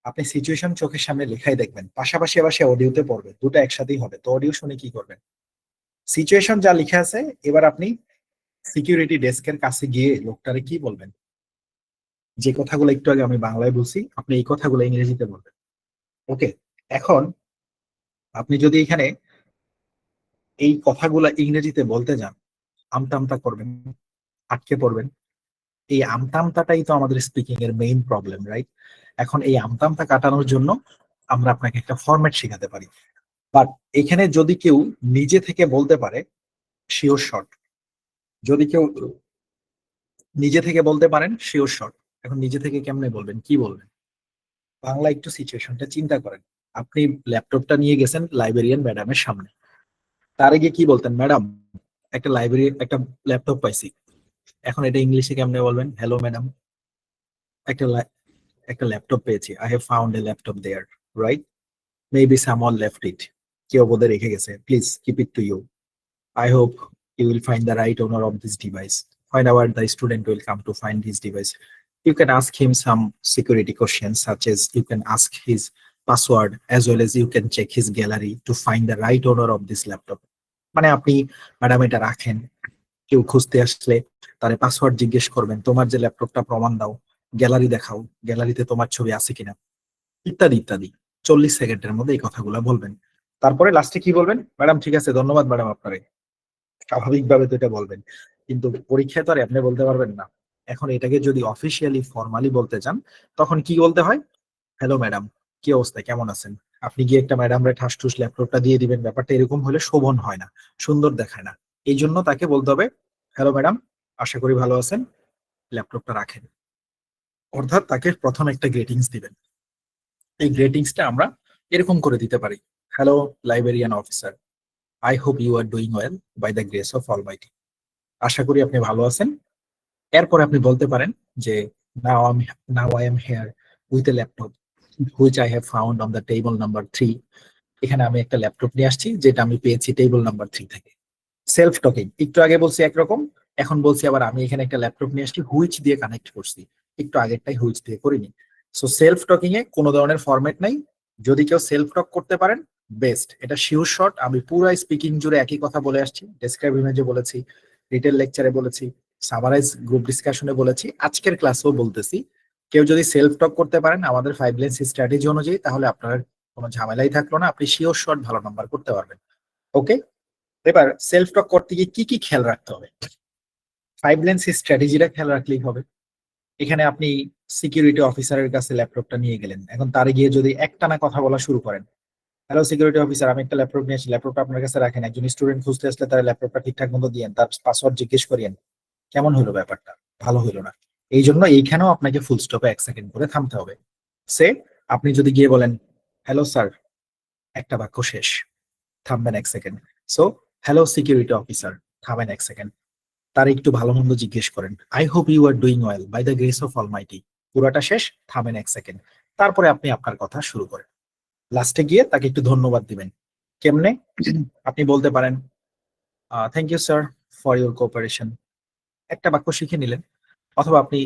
আপনি সিচুয়েশন চোখের সামনে লেখাই দেখবেন, পাশাপাশি আবার সে অডিওতে পড়বে, দুটো একসাথেই হবে। তো অডিও শুনে কি করবেন? সিচুয়েশন যা লিখে আছে, এবার আপনি সিকিউরিটি ডেস্কের কাছে গিয়ে লোকটারে কি বলবেন? যে কথাগুলো একটু আগে আমি বাংলায় বলছি, আপনি এই কথাগুলো ইংরেজিতে বলবেন। ওকে, এখন আপনি যদি এখানে এই কথাগুলো ইংরেজিতে বলতে যান, আমতা আমতা করবেন, আটকে পড়বেন। এই আমতা আমতাটাই তো আমাদের স্পিকিং এর মেইন প্রবলেম, রাইট? এখন এই আমতা আমতা কাটানোর জন্য আমরা আপনাকে একটা ফরম্যাট শেখাতে পারি। বাট এখানে যদি কেউ নিজে থেকে বলতে পারে, শিওর শট। যদি কেউ নিজে থেকে বলতে পারেন, শিওর শট। এখন নিজে থেকে কেমনে বলবেন, কি বলবেন? বাংলা একটু সিচুয়েশনটা চিন্তা করেন। আপনি ল্যাপটপটা নিয়ে গেছেন লাইব্রেরিয়ান ম্যাডামের সামনে, তার আগে কি বলতেন? ম্যাডাম, একটা লাইব্রেরি, একটা ল্যাপটপ পাইছি। এখন এটা ইংলিশে কেমনে বলবেন? হ্যালো ম্যাডাম, একটা একটা ল্যাপটপ পেয়েছি, I have found a laptop there, right? Maybe someone left it, কেউ বোধহয় রেখে গেছে, please keep it to you. I hope you will find the right owner of this device. Whenever the student will come to find his device, you can ask him some security questions, such as you can ask his password, as well as you can check his gallery to find the right owner of this laptop. মানে আপনি madam এটা রাখেন, কেউ খুঁজতে আসলে তার password জিজ্ঞেস করবেন, তোমার যে ল্যাপটপটা প্রমাণ দাও, গ্যালারি দেখাও, গ্যালারিতে তোমার ছবি আছে কিনা, ইত্যাদি ইত্যাদি। 40 সেকেন্ডের মধ্যে এই কথাগুলো বলবেন। তারপরে লাস্টে কি বলবেন? ম্যাডাম ঠিক আছে, ধন্যবাদ ম্যাডাম আপনারে। স্বাভাবিকভাবে তো এটা বলবেন, কিন্তু পরীক্ষায় তো আর আপনি বলতে পারবেন না। এখন এটাকে যদি অফিসিয়ালি ফর্মালি বলতে চান, তখন কি বলতে হয়? হ্যালো ম্যাডাম, কি অবস্থা, কেমন আছেন? আপনি গিয়ে একটা ম্যাডামরে ঠাস ঠুস ল্যাপটপটা দিয়ে দিবেন, ব্যাপারটা এরকম হলে শোভন হয় না, সুন্দর দেখায় না। এই জন্য তাকে বলতে হবে, হ্যালো ম্যাডাম, আশা করি ভালো আছেন, ল্যাপটপটা রাখেন। অর্থাৎ তাকে প্রথম একটা গ্রেটিংস দিবেন। এই গ্রেটিংসটা আমরা এরকম করে দিতে পারি, hello librarian officer, I hope you are doing well by the grace of Almighty. আশা করি আপনি ভালো আছেন। এরপর আপনি বলতে পারেন যে, নাও আমি now I am here with a laptop which I have found on the table number 3। এখানে আমি একটা ল্যাপটপ নিয়ে আসছি যেটা আমি পেয়েছি টেবল নাম্বার 3 থেকে। সেলফ টকিং, একটু আগে বলছি একরকম, এখন বলছি আবার আমি এখানে একটা ল্যাপটপ নিয়ে আসছি, হুইচ দিয়ে কানেক্ট করছি। একটু আগেরটাই হুইচ দিয়ে করিনি। সো সেলফ টকিং এ কোনো ধরনের ফরম্যাট নাই। যদি কেউ সেলফ টক করতে পারেন, বেস্ট। এটা শিওর শট। আমি পুরো স্পিকিং জুড়ে একই কথা বলে আসছি, ডেসক্রাইব ইমেজে বলেছি, রিটেল লেকচারে বলেছি, সামারাইজ গ্রুপ ডিসকাশনে বলেছি, আজকের ক্লাসেও বলতেছি। কেউ যদি সেলফ টক করতে পারেন আমাদের 5 লেন্স স্ট্র্যাটেজি অনুযায়ী, তাহলে আপনার কোনো ঝামেলাই থাকলো না, আপনি শিওর শট ভালো নাম্বার করতে পারবেন। ওকে, এবার সেলফ টক করতে গিয়ে কি কি খেয়াল রাখতে হবে? 5 লেন্স স্ট্র্যাটেজিটা খেয়াল রাখলেই হবে। এখানে আপনি সিকিউরিটি অফিসারের কাছে ল্যাপটপটা নিয়ে গেলেন, এখন তারে গিয়ে যদি একটানা কথা বলা শুরু করেন, হ্যালো সিকিউরিটি অফিসার, আমি একটা ল্যাপটপ নিয়ে আসি, ল্যাপটপটা আপনার কাছে রাখেন, একজন স্টুডেন্ট খুঁজতে আসলে তার ল্যাপটপটা ঠিকঠাক মতো দিয়েন, তার পাসওয়ার্ড জিজ্ঞেস করিয়েন, কেমন হলো ব্যাপারটা? ভালো হলো না। এই জন্য এইখানেও আপনাকে ফুল স্টপে 1 সেকেন্ড করে থামতে হবে। সে আপনি যদি গিয়ে বলেন, হ্যালো স্যার, একটা বাক্য শেষ, থামবেন 1 second. So hello security officer, থামেন 1 সেকেন্ড। তার একটু ভালো মন্দ জিজ্ঞেস করেন, I hope you are doing well by the grace of almighty, পুরোটা শেষ, থামেন 1 সেকেন্ড। তারপরে আপনি আপনার কথা শুরু করেন। লাস্টে গিয়ে তাকে একটু ধন্যবাদ দিবেন। কেমনে? আপনি বলতে পারেন, thank you sir for your cooperation, একটা বাক্য শিখে নিলেন। অথবা আপনি,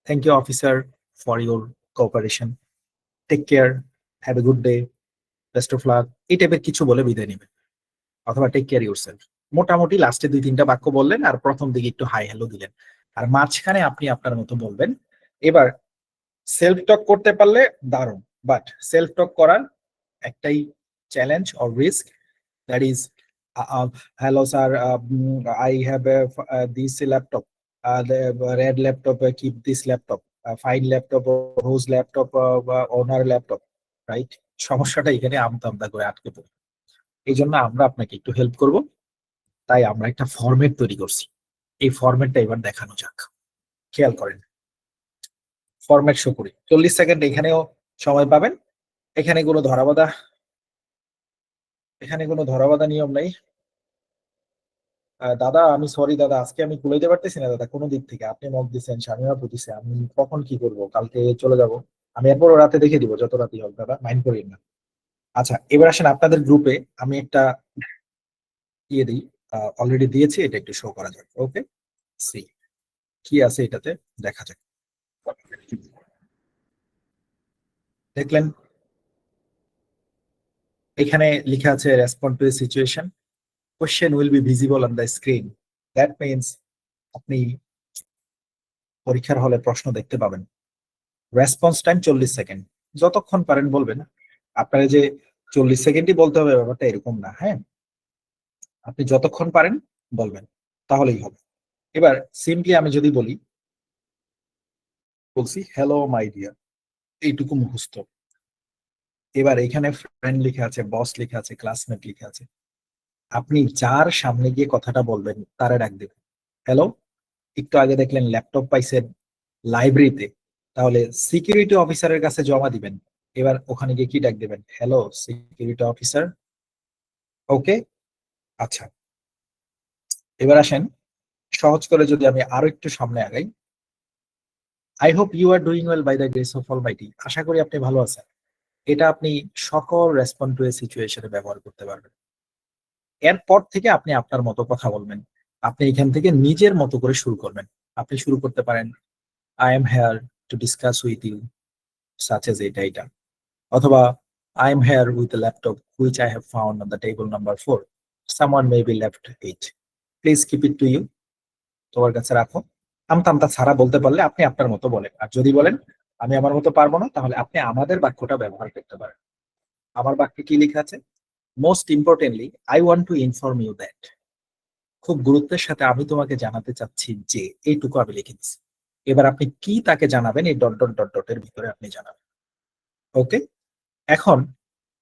thank you officer for your cooperation, take care, have a good day, best of luck, এই টাইপের কিছু বলে বিদায় নেবেন। অথবা টেক কেয়ার ইউরসেলফ। মোটামুটি লাস্টে 2-3টা বাক্য বললেন, আর প্রথম দিকে একটু হাই হ্যালো দিলেন, আর মাঝখানে আপনি আপনার মতো বলবেন। এবার সেলফ টক করতে পারলে দারুণ, বাট সেলফ টক করার একটাই challenge or risk, that is, hello sir, I have this laptop, red laptop, keep this laptop, fine laptop, whose laptop, owner laptop, right? সমস্যাটা এখানে আমতা আমতা করে আটকে পড়ে। এই জন্য আমরা আপনাকে একটু হেল্প করব, তাই আমরা একটা ফরম্যাট তৈরি করছি। এই ফরম্যাটটা এবার দেখানো যাক। খেয়াল করেন, ফরম্যাট শো করি, 40 সেকেন্ড এখানেও সময় পাবেন। এখানে কোনো ধরাবাধা এখানে কোনো ধরাবাধা নিয়ম নাই। দাদা আমি সরি দাদা, আজকে আমি কুলাইতে পারতেছি না দাদা, কোনো দিক থেকে আপনি মক দিচ্ছেন, স্বামীরা বুঝিছে, আমি কখন কি করব, কালকে চলে যাব, আমি এরপরও রাতে দেখে দিব, যত রাতই হোক দাদা, মাইন্ড করিন না। আচ্ছা, এবার আসেন আপনাদের গ্রুপে আমি একটা দিয়ে দিই, অলরেডি দিয়েছি, এটা একটু শো করা যাক। ওকে, সি কি আছে এটাতে, দেখা যাক। দেখলেন এখানে লেখা আছে respond to a situation, question will be visible on the screen. That means আপনি পরীক্ষার হলে প্রশ্ন দেখতে পাবেন। রেসপন্স টাইম 40 সেকেন্ড, যতক্ষণ পারেন বলবেন। আপনারা যে 40 সেকেন্ডই বলতে হবে ব্যাপারটা এরকম না, হ্যাঁ, আপনি যতক্ষণ পারেন বলবেন, তাহলেই হবে। এবার সিম্পলি আমি যদি বলছি হ্যালো মাই ডিয়ার, এইটুকু মুখস্থ। এবার এখানে ফ্রেন্ড লিখে আছে, বস লিখে আছে, ক্লাসমেট লিখে আছে। আপনি যার সামনে গিয়ে কথাটা বলবেন তারে ডাক দেবেন হ্যালো। একটু আগে দেখলেন ল্যাপটপ পাইছেন লাইব্রেরিতে, তাহলে সিকিউরিটি অফিসারের কাছে জমা দিবেন। এবার ওখানে গিয়ে কি ডাক দেবেন? Hello security officer. ওকে, আচ্ছা। এবার আসেন সহজ করে যদি আমি আরো একটু সামনে আগাই। I hope you are doing well by the grace of Almighty. আশা করি আপনি ভালো আছেন। এটা আপনি সকল রেসপন্ড টু এ সিচুয়েশনে ব্যবহার করতে পারবেন। এরপর থেকে আপনি আপনার মতো কথা বলবেন। আপনি এখান থেকে নিজের মতো করে শুরু করবেন। আপনি শুরু করতে পারেন I am here to discuss with you such as এটা, অথবা I am here with the laptop which I have found on the table number 4, someone may be left it, please keep it to you. তোমার কাছে রাখো। আমতা আমতা ছাড়া বলতে পারলে আপনি আপনার মতো বলেন, আর যদি বলেন আমি আমার মতো পারবো না, তাহলে আপনি আমাদের বাক্যটা ব্যবহার করতে পারেন। আমার বাক্যে কি লেখা আছে? Most importantly I want to inform you that. খুব গুরুত্বের সাথে আমি তোমাকে জানাতে চাচ্ছি যে, এইটুকু আমি লিখে দিচ্ছি। এবার আপনি কি তাকে জানাবেন, এই ডট ডট ডট ডটের ভিতরে আপনি জানাবেন। ওকে, এখন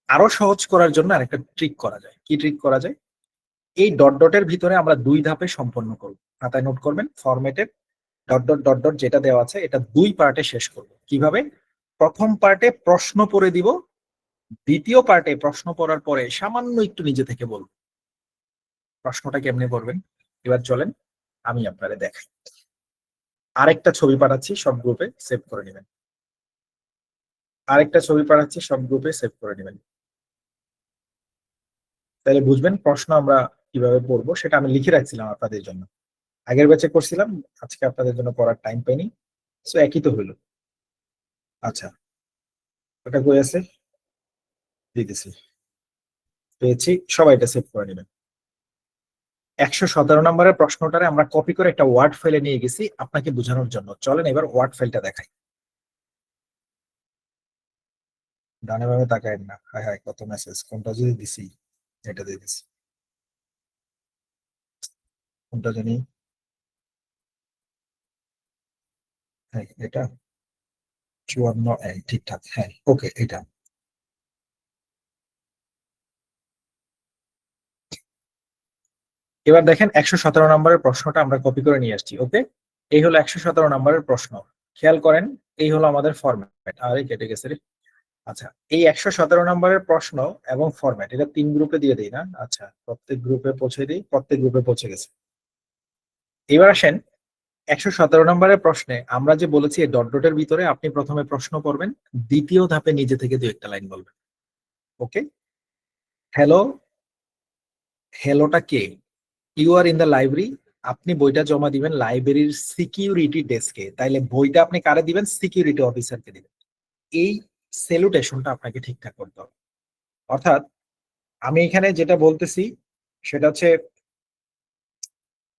আরো সহজ করার জন্য আরেকটা ট্রিক করা যায়। কি ট্রিক করা যায়? এই ডট ডটের ভিতরে আমরা 2 ধাপে সম্পন্ন করব। খাতায় নোট করবেন, ফরম্যাটের ডট ডট ডট ডট যেটা দেওয়া আছে এটা 2 পার্টে শেষ করব। কিভাবে? প্রথম পার্টে প্রশ্ন পড়ে দিব, দ্বিতীয় পার্টে প্রশ্ন পড়ার পরে সামান্য একটু নিজে থেকে বলবো। প্রশ্নটা কেমনে পড়বেন? এবার চলেন আমি আপনারে দেখাই। আরেকটা ছবি পাঠাচ্ছি, সব গ্রুপে সেভ করে নেবেন। আরেকটা ছবি পাঠাচ্ছি, সব গ্রুপে সেভ করে নেবেন। তাহলে বুঝবেন প্রশ্ন আমরা কিভাবে পড়বো। সেটা আমি লিখে রাখছিলাম আপনাদের জন্য, আগের ব্যাচে করছিলাম, আজকে আপনাদের জন্য পড়ার টাইম পাইনি, সো একই তো হইলো। আচ্ছা, ওটা কই আছে? দিতেছি, পেয়েছি। সবাই এটা সেভ করে নেবেন। 117 নম্বরের প্রশ্নটারে আমরা কপি করে একটা ওয়ার্ড ফাইলে নিয়ে গেছি আপনাকে বোঝানোর জন্য। চলেন এবার ওয়ার্ড ফাইলটা দেখাই। ডানে বামে তাকায়েন না, হায় হায় কত মেসেজ, কোনটা যদি দিছি, এটা দিয়ে দিছি, কোনটা জানি, হ্যাঁ এটা 54, ঠিকঠাক, হ্যাঁ ওকে এটা। এবার দেখেন 117 নম্বরের প্রশ্নটা আমরা কপি করে নিয়ে আসছি। ওকে, এই হলো 117 নম্বরের প্রশ্ন। খেয়াল করেন, এই হলো আমাদের ফরম্যাট। আরে কেটে গেছে রে। আচ্ছা, এই 117 নম্বরের প্রশ্ন এবং ফরম্যাট এটা 3 গ্রুপে দিয়ে দিই না? আচ্ছা, প্রত্যেক গ্রুপে পৌঁছে দিই, প্রত্যেক গ্রুপে পৌঁছে গেছে। এবার আসেন 117 নম্বরের প্রশ্নে আমরা যে বলেছি এই ডট ডটের ভিতরে আপনি প্রথমে প্রশ্ন করবেন, দ্বিতীয় ধাপে নিজে থেকে 2-1 লাইন বলবেন। ওকে, হ্যালো, হ্যালোটা কে? You are in the library. আপনি বইটা জমা দিবেন লাইব্রেরির সিকিউরিটি ডেস্কে, তাইলে বইটা আপনি কারে দিবেন? সিকিউরিটি অফিসারকে দিবেন। এই সেলুটেশনটা আপনাকে ঠিকঠাক করতে হবে। অর্থাৎ আমি এখানে যেটা বলতেছি সেটা হচ্ছে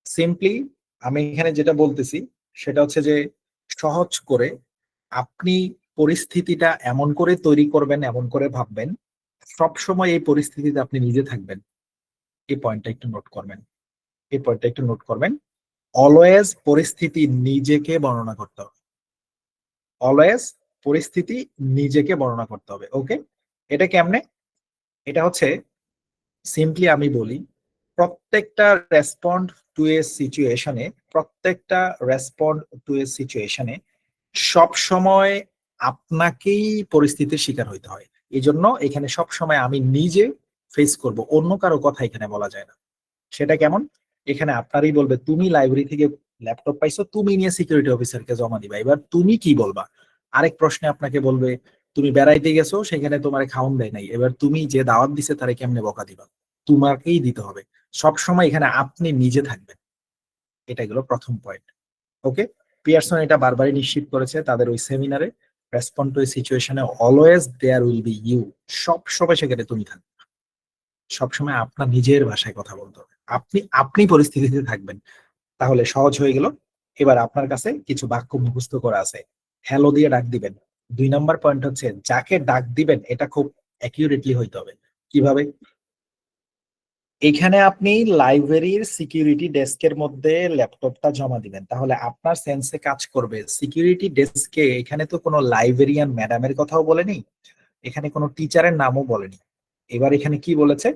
সিম্পলি, আমি এখানে যেটা বলতেছি সেটা হচ্ছে যে সহজ করে আপনি পরিস্থিতিটা এমন করে তৈরি করবেন, এমন করে ভাববেন সব সময় এই পরিস্থিতিতে আপনি নিজে থাকবেন। এই পয়েন্টটা একটু নোট করবেন, এই পয়েন্টটা একটু নোট করবেন। অলওয়েজ পরিস্থিতি নিজেকে বর্ণনা করতে হবে। অলওয়েজ পরিস্থিতি নিজেকে বর্ণনা করতে হবে। ওকে, এটা কেমনে? এটা হচ্ছে সিম্পলি আমি বলি, প্রত্যেকটা রেসপন্ড টু এ সিচুয়েশনে, প্রত্যেকটা রেসপন্ড টু এ সিচুয়েশনে সব সময় আপনাকেই পরিস্থিতির শিকার হইতে হয়। এই জন্য এখানে সব সময় আমি নিজে ফেস করব, অন্য কারো কথা এখানে বলা যায় না। সেটা কেমন? এখানে আপনারই বলবে তুমি লাইব্রেরি থেকে ল্যাপটপ পাইছো, তুমি নিয়ে সিকিউরিটি অফিসারকে জমা দিবা। এবার তুমি কি বলবা? আরেক প্রশ্নে আপনাকে বলবে তুমি বেড়াইতে গেছো, সেখানে তোমার খাওন দেয় নাই, এবার তুমি যে দাওয়াত দিছে তারে কেমনে বকা দিবা? তোমাকেই দিতে হবে। সব সময় এখানে আপনি নিজে থাকবেন। এটা গেল প্রথম পয়েন্ট। ওকে, পিয়ারসন এটা বারবারই নিশ্চিত করেছে তাদের ওই সেমিনারে। রেসপন্ড টু এ সিচুয়েশনে always there will be you, সব সময় সেখানে তুমি থাকবে, সবসময় আপনার নিজের ভাষায় কথা বলতে হবে, আপনি আপনি পরিস্থিতিতে থাকবেন। তাহলে সহজ হয়ে গেল। এবার আপনার কাছে কিছু বাক্য মুখস্থ করা আছে, হ্যালো দিয়ে ডাক দিবেন। 2 নম্বর পয়েন্ট হচ্ছে যাকে ডাক দিবেন এটা খুব অ্যাকিউরেটলি হইতে হবে। কিভাবে? এখানে আপনি লাইব্রেরির সিকিউরিটি ডেস্কের মধ্যে ল্যাপটপটা জমা দিবেন, তাহলে আপনার সেন্সে কাজ করবে সিকিউরিটি ডেস্কে। এখানে তো কোনো লাইব্রেরিয়ান ম্যাডামের কথাও বলেনি, এখানে কোনো টিচারের নামও বলেনি। এবার এখানে কি বলেছে?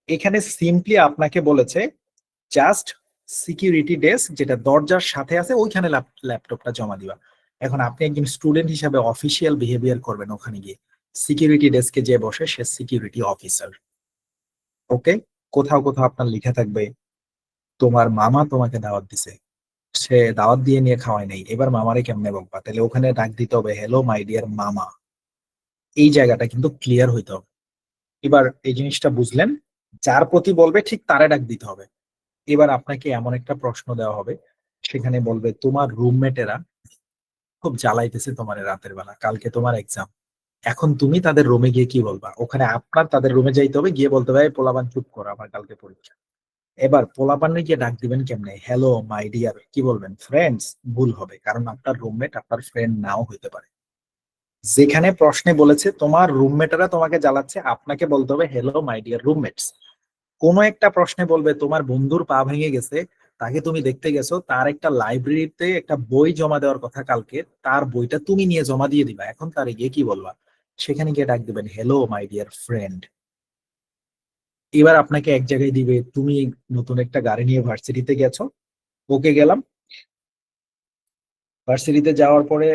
এখানে সিম্পলি আপনাকে বলেছে জাস্ট সিকিউরিটি ডেস্ক, যেটা দরজার সাথে আছে ওইখানে ল্যাপটপটা জমা দিবা। এখন আপনি একজন স্টুডেন্ট হিসাবে অফিসিয়াল বিহেভিয়ার করবেন, ওখানে গিয়ে সিকিউরিটি ডেস্কে যে বসে সে সিকিউরিটি অফিসার। ওকে? কোথাও কোথাও আপনার লিখে থাকবে তোমার মামা তোমাকে দাওয়াত দিছে, সে দাওয়াত দিয়ে নিয়ে খাওয়ায় নাই, এবার মামারে কেমনে বলবা? তাহলে ওখানে ডাক দিতে হবে হ্যালো মাই ডিয়ার মামা। এই জায়গাটা কিন্তু ক্লিয়ার হইতে হবে। এবার এই জিনিসটা বুঝলেন, যার প্রতি বলবে ঠিক তারে ডাক দিতে হবে। এবার আপনাকে এমন একটা প্রশ্ন দেওয়া হবে, সেখানে বলবে তোমার রুমমেটেরা খুব জ্বালাইতেছে তোমার রাতের বেলা, কালকে তোমার এক্সাম। এখন তুমি তাদের রুমে গিয়ে কি বলবা? ওখানে আপনার তাদের রুমে যাইতে হবে, গিয়ে বলতে হবে পোলাপান চুপ করো, আমার কালকে পরীক্ষা। এবার পোলাপানে গিয়ে ডাক দিবেন কেমনে? হ্যালো মাই ডিয়ার, কি বলবেন? ফ্রেন্ডস? ভুল হবে, কারণ আপনার রুমমেট আপনার ফ্রেন্ড নাও হইতে পারে। যেখানে প্রশ্নে বলেছে তোমার রুমমেটেরা তোমাকে জ্বালাচ্ছে, আপনাকে বলতে হবে হ্যালো মাই ডিয়ার রুমমেটস। কোনো একটা প্রশ্নে বলবে তোমার বন্ধুর পা ভেঙে গেছে, তাকে তুমি দেখতে গেছো, তার একটা লাইব্রেরিতে একটা বই জমা দেওয়ার কথা কালকে, তার বইটা তুমি নিয়ে জমা দিয়ে দিবা, এখন তারে গিয়ে কি বলবা? সেখানে গিয়ে ডাক দিবেন হ্যালো মাই ডিয়ার ফ্রেন্ড। এবার আপনাকে এক জায়গায় দিবে, তুমি নতুন একটা গাড়ি নিয়ে ভার্সিটিতে গেছো, ওকে গেলাম, ভার্সিটিতে যাওয়ার পরে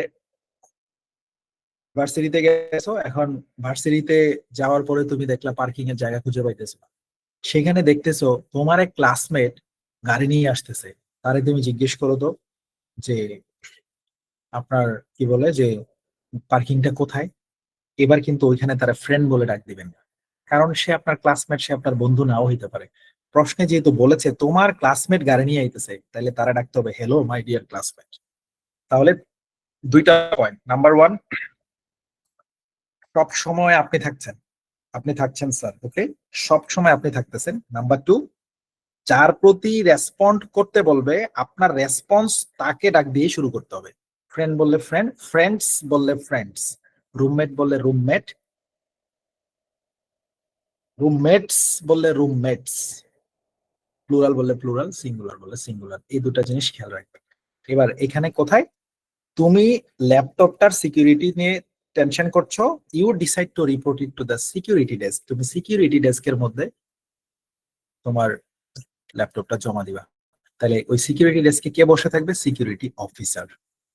ভার্সিটিতে গেছো, এখন ভার্সিটিতে যাওয়ার পরে তুমি দেখলা পার্কিং এর জায়গা খুঁজে পাইতেছো না। সেখানে দেখতেছো তোমার এক ক্লাসমেট গাড়ি নিয়ে আসতেছে, তারে তুমি জিজ্ঞেস করো তো যে আপনার কি বলে যে পার্কিংটা কোথায়। এবার কিন্তু ওইখানে তারা ফ্রেন্ড বলে ডাক দিবেন না, কারণ সে আপনার ক্লাসমেট, সে আপনার বন্ধু নাও হইতে পারে। প্রশ্নে যেহেতু বলেছে তোমার ক্লাসমেট গাড়ি নিয়ে আইতেছে, তাহলে তারা ডাকতে হবে হ্যালো মাই ডিয়ার ক্লাসমেট। তাহলে 2টা পয়েন্ট। নাম্বার 1, সব সময় আপনি থাকছেন, আপনি থাকছেন স্যার, ওকে, সব সময় আপনি থাকতেছেন। নাম্বার 2, যার প্রতি রেসপন্ড করতে বলবে আপনার রেসপন্স তাকে ডাক দিয়ে শুরু করতে হবে। ফ্রেন্ড বললে ফ্রেন্ড, ফ্রেন্ডস বললে ফ্রেন্ডস, রুমমেট বললে রুমমেট, রুমমেটস বললে রুমমেটস, প্লুরাল বললে প্লুরাল, সিঙ্গুলার বললে সিঙ্গুলার। এই 2টা জিনিস খেয়াল রাখবে। এবার এখানে কোথায় তুমি ল্যাপটপটার সিকিউরিটি নিয়ে টেনশন করছো, you decide to report it to the security desk. তুমি সিকিউরিটি ডেস্কের মধ্যে তোমার ল্যাপটপটা জমা দিবা। তাহলে ওই সিকিউরিটি ডেস্কে কে বসে থাকবে? Security officer.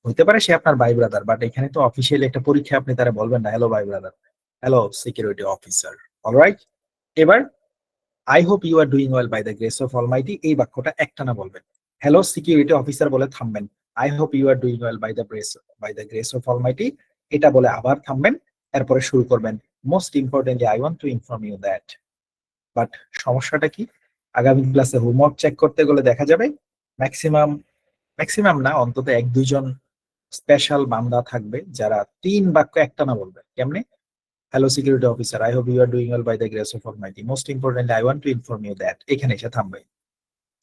হইতে পারে সে আপনার ভাই ব্রাদার, বাট এখানে তো অফিসিয়ালি একটা পরীক্ষা, আপনি তারা বলবেন না হ্যালো ভাই brother, hello security officer. Alright? এবার I hope you are doing well by the grace of Almighty, এই বাক্যটা একটানা বলবেন। হ্যালো সিকিউরিটি অফিসার বলে থামবেন, I hope you are doing well by the grace of Almighty, এটা বলে আবার থামবেন, এরপরে শুরু করবেন most importantly I want to inform you that. But সমস্যাটা কি? আগামী ক্লাসে হোমওয়ার্ক চেক করতে গেলে দেখা যাবে ম্যাক্সিমাম, ম্যাক্সিমাম না, অন্তত 1-2 জন স্পেশাল বান্দা থাকবে যারা 3 বাক্য একটানা বলবে। কেমনে? Hello security officer, I hope you are doing well by the grace of almighty, most importantly I want to inform you that, এখানে এসে থামবে।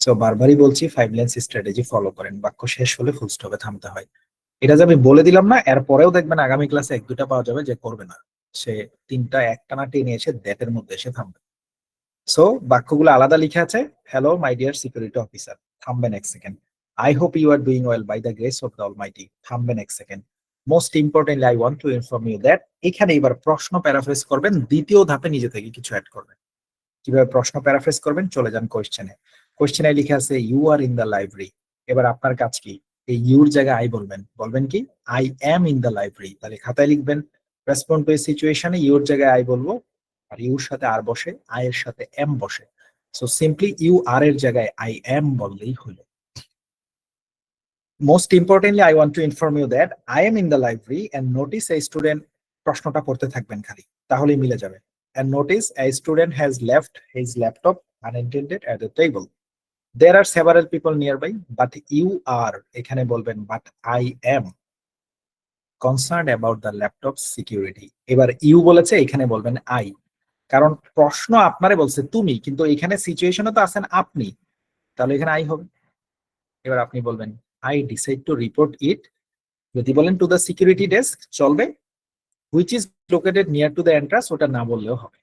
সো বারবারই বলছি 5 লেন্স স্ট্র্যাটেজি ফলো করেন, বাক্য শেষ হলে ফুল স্টপে থামতে হয়। এটা যে আমি বলে দিলাম না, এরপরেও দেখবেন আগামী ক্লাসে 1-2টা পাওয়া যাবে যে করবে না, সে 3টা একটানা টেনে এসে দ্যাটের মধ্যে এসে থামবে। সো বাক্যগুলো আলাদা লিখে আছে, hello my dear security officer, থামবেন 1 second. I hope you are doing well by the grace of the Almighty, থামবেন 1 second. Most importantly I want to inform you that. এখানে এবার প্রশ্ন প্যারাফ্রেজ করবেন, দ্বিতীয় ধাপে নিজে থেকে কিছু অ্যাড করবেন। কিভাবে প্রশ্ন প্যারাফ্রেজ করবেন? চলে যান কোয়েশ্চেনে। কোয়েশ্চেনে লিখে আছে you are in the library. এবার আপনার কাজ কি? এই ইউর জায়গায় আই বলবেন, বলবেন কি I am in the library. তাহলে খাতায় লিখবেন রেসপন্ড টু এ সিচুয়েশনে ইউর জায়গায় আই বলবো, আর ইউর সাথে আর বসে, আই এর সাথে এম বসে। সো সিম্পলি ইউ আর এর জায়গায় আই এম বললেই হলো। Most importantly I want to inform you that I am in the library and notice a student, প্রশ্নটা পড়তে থাকবেন খালি, তাহলেই মিলে যাবে। And notice a student has left his laptop unattended at the table. There are several people nearby, but you are, এখানে বলবেন but I am. Concerned about the laptop security. এবার ইউ বলেছে, এখানে বলবেন আই, কারণ প্রশ্ন আপনারে বলছে তুমি, কিন্তু এখানে সিচুয়েশনে তো আছেন আপনি, তাহলে এখানে আই হবে। এবার আপনি বলবেন আই ডিসাইড টু রিপোর্ট ইট। যদি বলেন টু দ্য সিকিউরিটি ডেস্ক চলবে, which is located near to the entrance ওটা না বললেও হবে,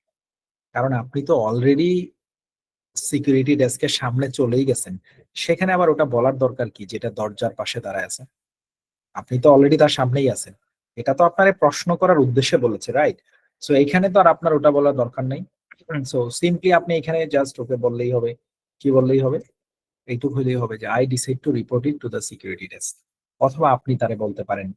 কারণ আপনি তো অলরেডি সিকিউরিটি ডেস্কের সামনে চলেই গেছেন, সেখানে আবার ওটা বলার দরকার কি যেটা দরজার পাশে দাঁড়ায় আছে? আপনি তো অলরেডি তার সামনেই আছেন, এটা তো আপনার প্রশ্ন করার উদ্দেশ্যে বলেছে, রাইট? সো এখানে তো আর আপনার ওটা বলার দরকার নেই। সো সিম্পলি আপনি এখানে জাস্ট ওকে বললেই হবে, কি বললেই হবে, এইটুকু হলেই হবে যে I decide to report it to the security desk. অথবা আপনি তারে বলতে পারেন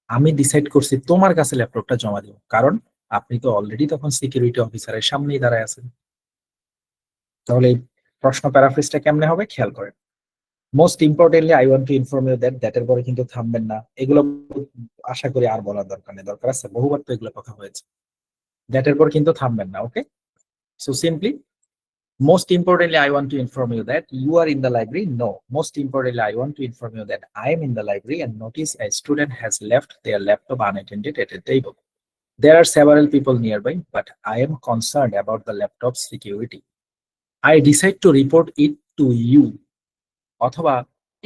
আমি ডিসাইড করছি তোমার কাছে ল্যাপটপটা জমা দিব, কারণ আপনি তো অলরেডি তখন সিকিউরিটি অফিসারের সামনেই দাঁড়ায় আছেন। তাহলে এই প্রশ্ন প্যারাফ্রেজটা কেমনে হবে খেয়াল করেন। Most importantly I want to inform you that, দ্যাটের পরে কিন্তু থামবেন না, এগুলো আশা করি আর বলার দরকার নেই, দরকার আছে বহুবার তো এগুলো কথা হয়েছে। দ্যাটের পর কিন্তু থামবেন না, okay? So simply most importantly I want to inform you that you are in the library. No, most importantly I want to inform you that I am in the library and notice a student has left their laptop unattended at a table. There are several people nearby, but I am concerned about the laptop's security. I decide to report it to you. অথবা